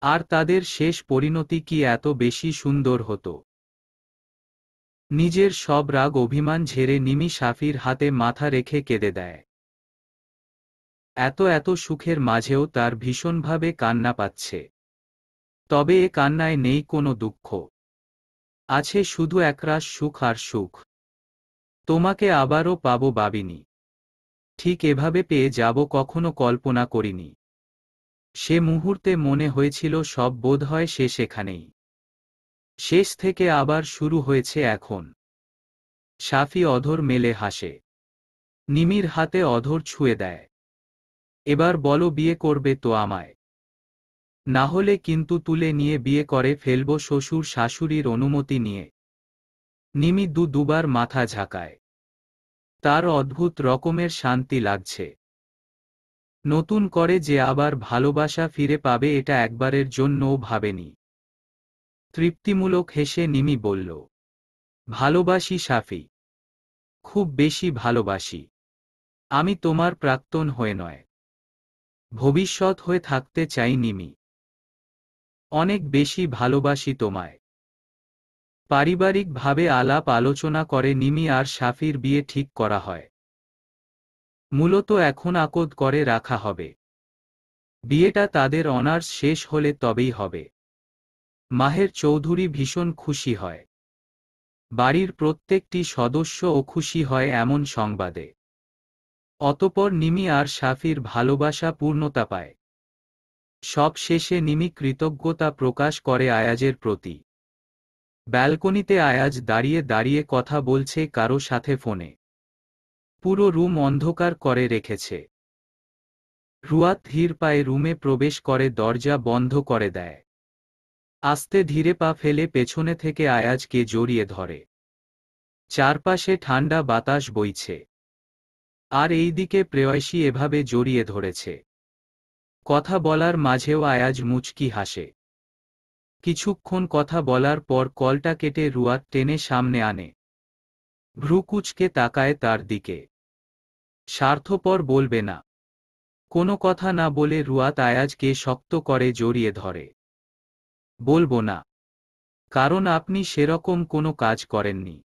আর তাদের শেষ পরিণতি কি এত বেশি সুন্দর হতো? নিজের সব রাগ অভিমান ঝেড়ে নিমি শাফির হাতে মাথা রেখে কেঁদে দেয়। এত সুখের মাঝেও তার ভীষণভাবে কান্না পাচ্ছে। তবে এ কান্নায় নেই কোনো দুঃখ। আছে শুধু একরাশ সুখ আর সুখ। তোমাকে আবারও পাবো বাবিনী। ঠিক এভাবে পেয়ে যাব কখনো কল্পনা করিনি। সে মুহূর্তে মনে হয়েছিল সব বোধহয় শেষ এখানেই। শেষ থেকে আবার শুরু হয়েছে এখন। শাফি অধর মেলে হাসে। নিমির হাতে অধর ছুঁয়ে দেয়। এবার বলো, বিয়ে করবে তো আমায়? না হলে কিন্তু তুলে নিয়ে বিয়ে করে ফেলব শ্বশুর শাশুড়ির অনুমতি নিয়ে। নিমি দুবার মাথা ঝাঁকায়। তার অদ্ভুত রকমের শান্তি লাগছে। নতুন করে যে আবার ভালোবাসা ফিরে পাবে এটা একবারের জন্যও ভাবেনি। তৃপ্তিমূলক হেসে নিমি বলল, ভালোবাসি শাফি। খুব বেশি ভালোবাসি। আমি তোমার প্রাক্তন হয়ে নয়, ভবিষ্যৎ হয়ে থাকতে চাই নিমি। অনেক বেশি ভালোবাসি তোমায়। পারিবারিকভাবে আলাপ আলোচনা করে নিমি আর শাফির বিয়ে ঠিক করা হয়। মূলত এখন আকদ করে রাখা হবে। বিয়েটা তাদের অনার্স শেষ হলে তবেই হবে। মাহের চৌধুরী ভীষণ খুশি হয়। বাড়ির প্রত্যেকটি সদস্যও খুশি হয় এমন সংবাদে। অতঃপর নিমি আর শাফির ভালোবাসা পূর্ণতা পায়। সব শেষে নিমি কৃতজ্ঞতা প্রকাশ করে আয়াজের প্রতি। ব্যালকনিতে আয়াজ দাঁড়িয়ে দাঁড়িয়ে কথা বলছে কারো সাথে ফোনে। পুরো রুম অন্ধকার করে রেখেছে। রুয়াত ধীর পায়ে রুমে প্রবেশ করে দরজা বন্ধ করে দেয়। আস্তে ধীরে পা ফেলে পেছনে থেকে আয়াজকে জড়িয়ে ধরে। চারপাশে ঠান্ডা বাতাস বইছে। আর এইদিকে প্রেয়সী এভাবে জড়িয়ে ধরেছে। কথা বলার মাঝেও আয়াজ মুচকি হাসে। কিছুক্ষণ কথা বলার পর কলটা কেটে রুয়াত টেনে সামনে আনে। ভ্রু কুঁচকে তাকায় তার দিকে। স্বার্থপর বলবে না। কোনো কথা না বলে রুয়াত আয়াজকে শক্ত করে জড়িয়ে ধরে। বলবো না। কারণ আপনি সেরকম কোনো কাজ করেননি।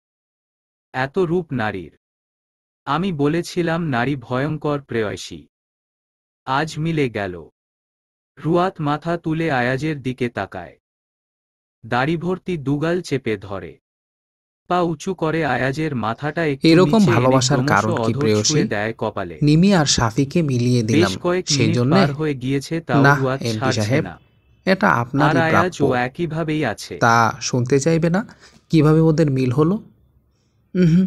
এত রূপ নারীর। আমি বলেছিলাম নারী ভয়ঙ্কর প্রেয়সী। আজ মিলে গেল। রুয়াত মাথা তুলে আয়াজের দিকে তাকায়। দাড়িভর্তি দুগাল চেপে ধরে। পা উঁচু করে আয়াজের মাথাটা একটু এরকম নিচে এনে ভালোবাসার ক্রমশ কারণ কি অধর প্রেয়সী? ছুঁয়ে দেয় কপালে। নিমি আর শাফিকে মিলিয়ে বেশ দিলাম কয়েক সেই মিনিট জন্যে? পার হয়ে গিয়েছে, তাও না রুয়াত এমপি ছাড়ছে সাহেব, না। এটা আর আপনারই আয়াজ প্রাপ্য। ও একইভাবেই আছে। তা শুনতে চাইবে না কিভাবে ওদের মিল হলো? হুম,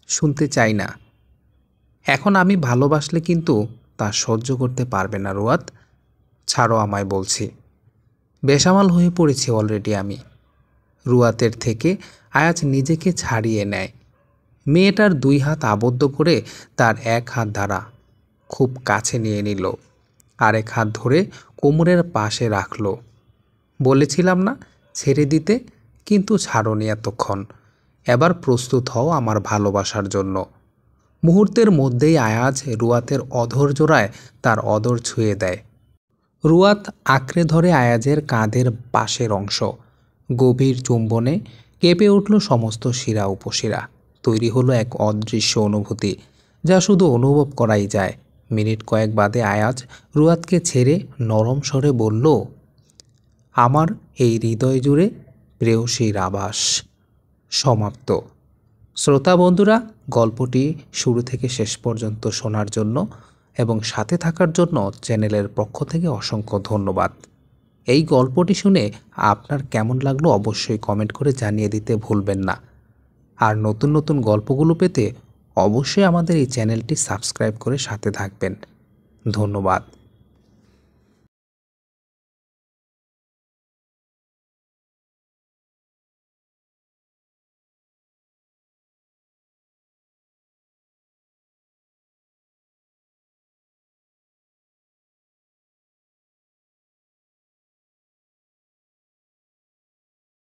শুনতে চাই না। এখন আমি ভালোবাসলে কিন্তু তা সহ্য করতে পারবে না রুয়াত। ছাড়ো আমায় বলছি। বেসামাল হয়ে পড়েছি অলরেডি আমি। রুয়াতের থেকে আয়াজ নিজেকে ছাড়িয়ে নেয়। মেয়েটার দুই হাত আবদ্ধ করে তার এক হাত দ্বারা খুব কাছে নিয়ে নিল, আরেক হাত ধরে কোমরের পাশে রাখল। বলেছিলাম না ছেড়ে দিতে, কিন্তু ছাড়োনি এতক্ষণ। এবার প্রস্তুত হও আমার ভালোবাসার জন্য। মুহূর্তের মধ্যেই আয়াজ রুয়াতের অধর জোড়ায় তার অধর ছুঁয়ে দেয়। রুয়াত আঁকড়ে ধরে আয়াজের কাঁধের পাশের অংশ। গভীর চুম্বনে কেঁপে উঠল সমস্ত শিরা উপশিরা। তৈরি হলো এক অদৃশ্য অনুভূতি, যা শুধু অনুভব করাই যায়। মিনিট কয়েক বাদে আয়াজ রুয়াতকে ছেড়ে নরম স্বরে বলল, আমার এই হৃদয় জুড়ে প্রেয়সীর আবাস। সমাপ্ত। শ্রোতা বন্ধুরা, গল্পটি শুরু থেকে শেষ পর্যন্ত শোনার জন্য এবং সাথে থাকার জন্য চ্যানেলের পক্ষ থেকে অসংখ্য ধন্যবাদ। এই গল্পটি শুনে আপনার কেমন লাগলো অবশ্যই কমেন্ট করে জানিয়ে দিতে ভুলবেন না। আর নতুন নতুন গল্পগুলো পেতে অবশ্যই আমাদের এই চ্যানেলটি সাবস্ক্রাইব করে সাথে থাকবেন। ধন্যবাদ।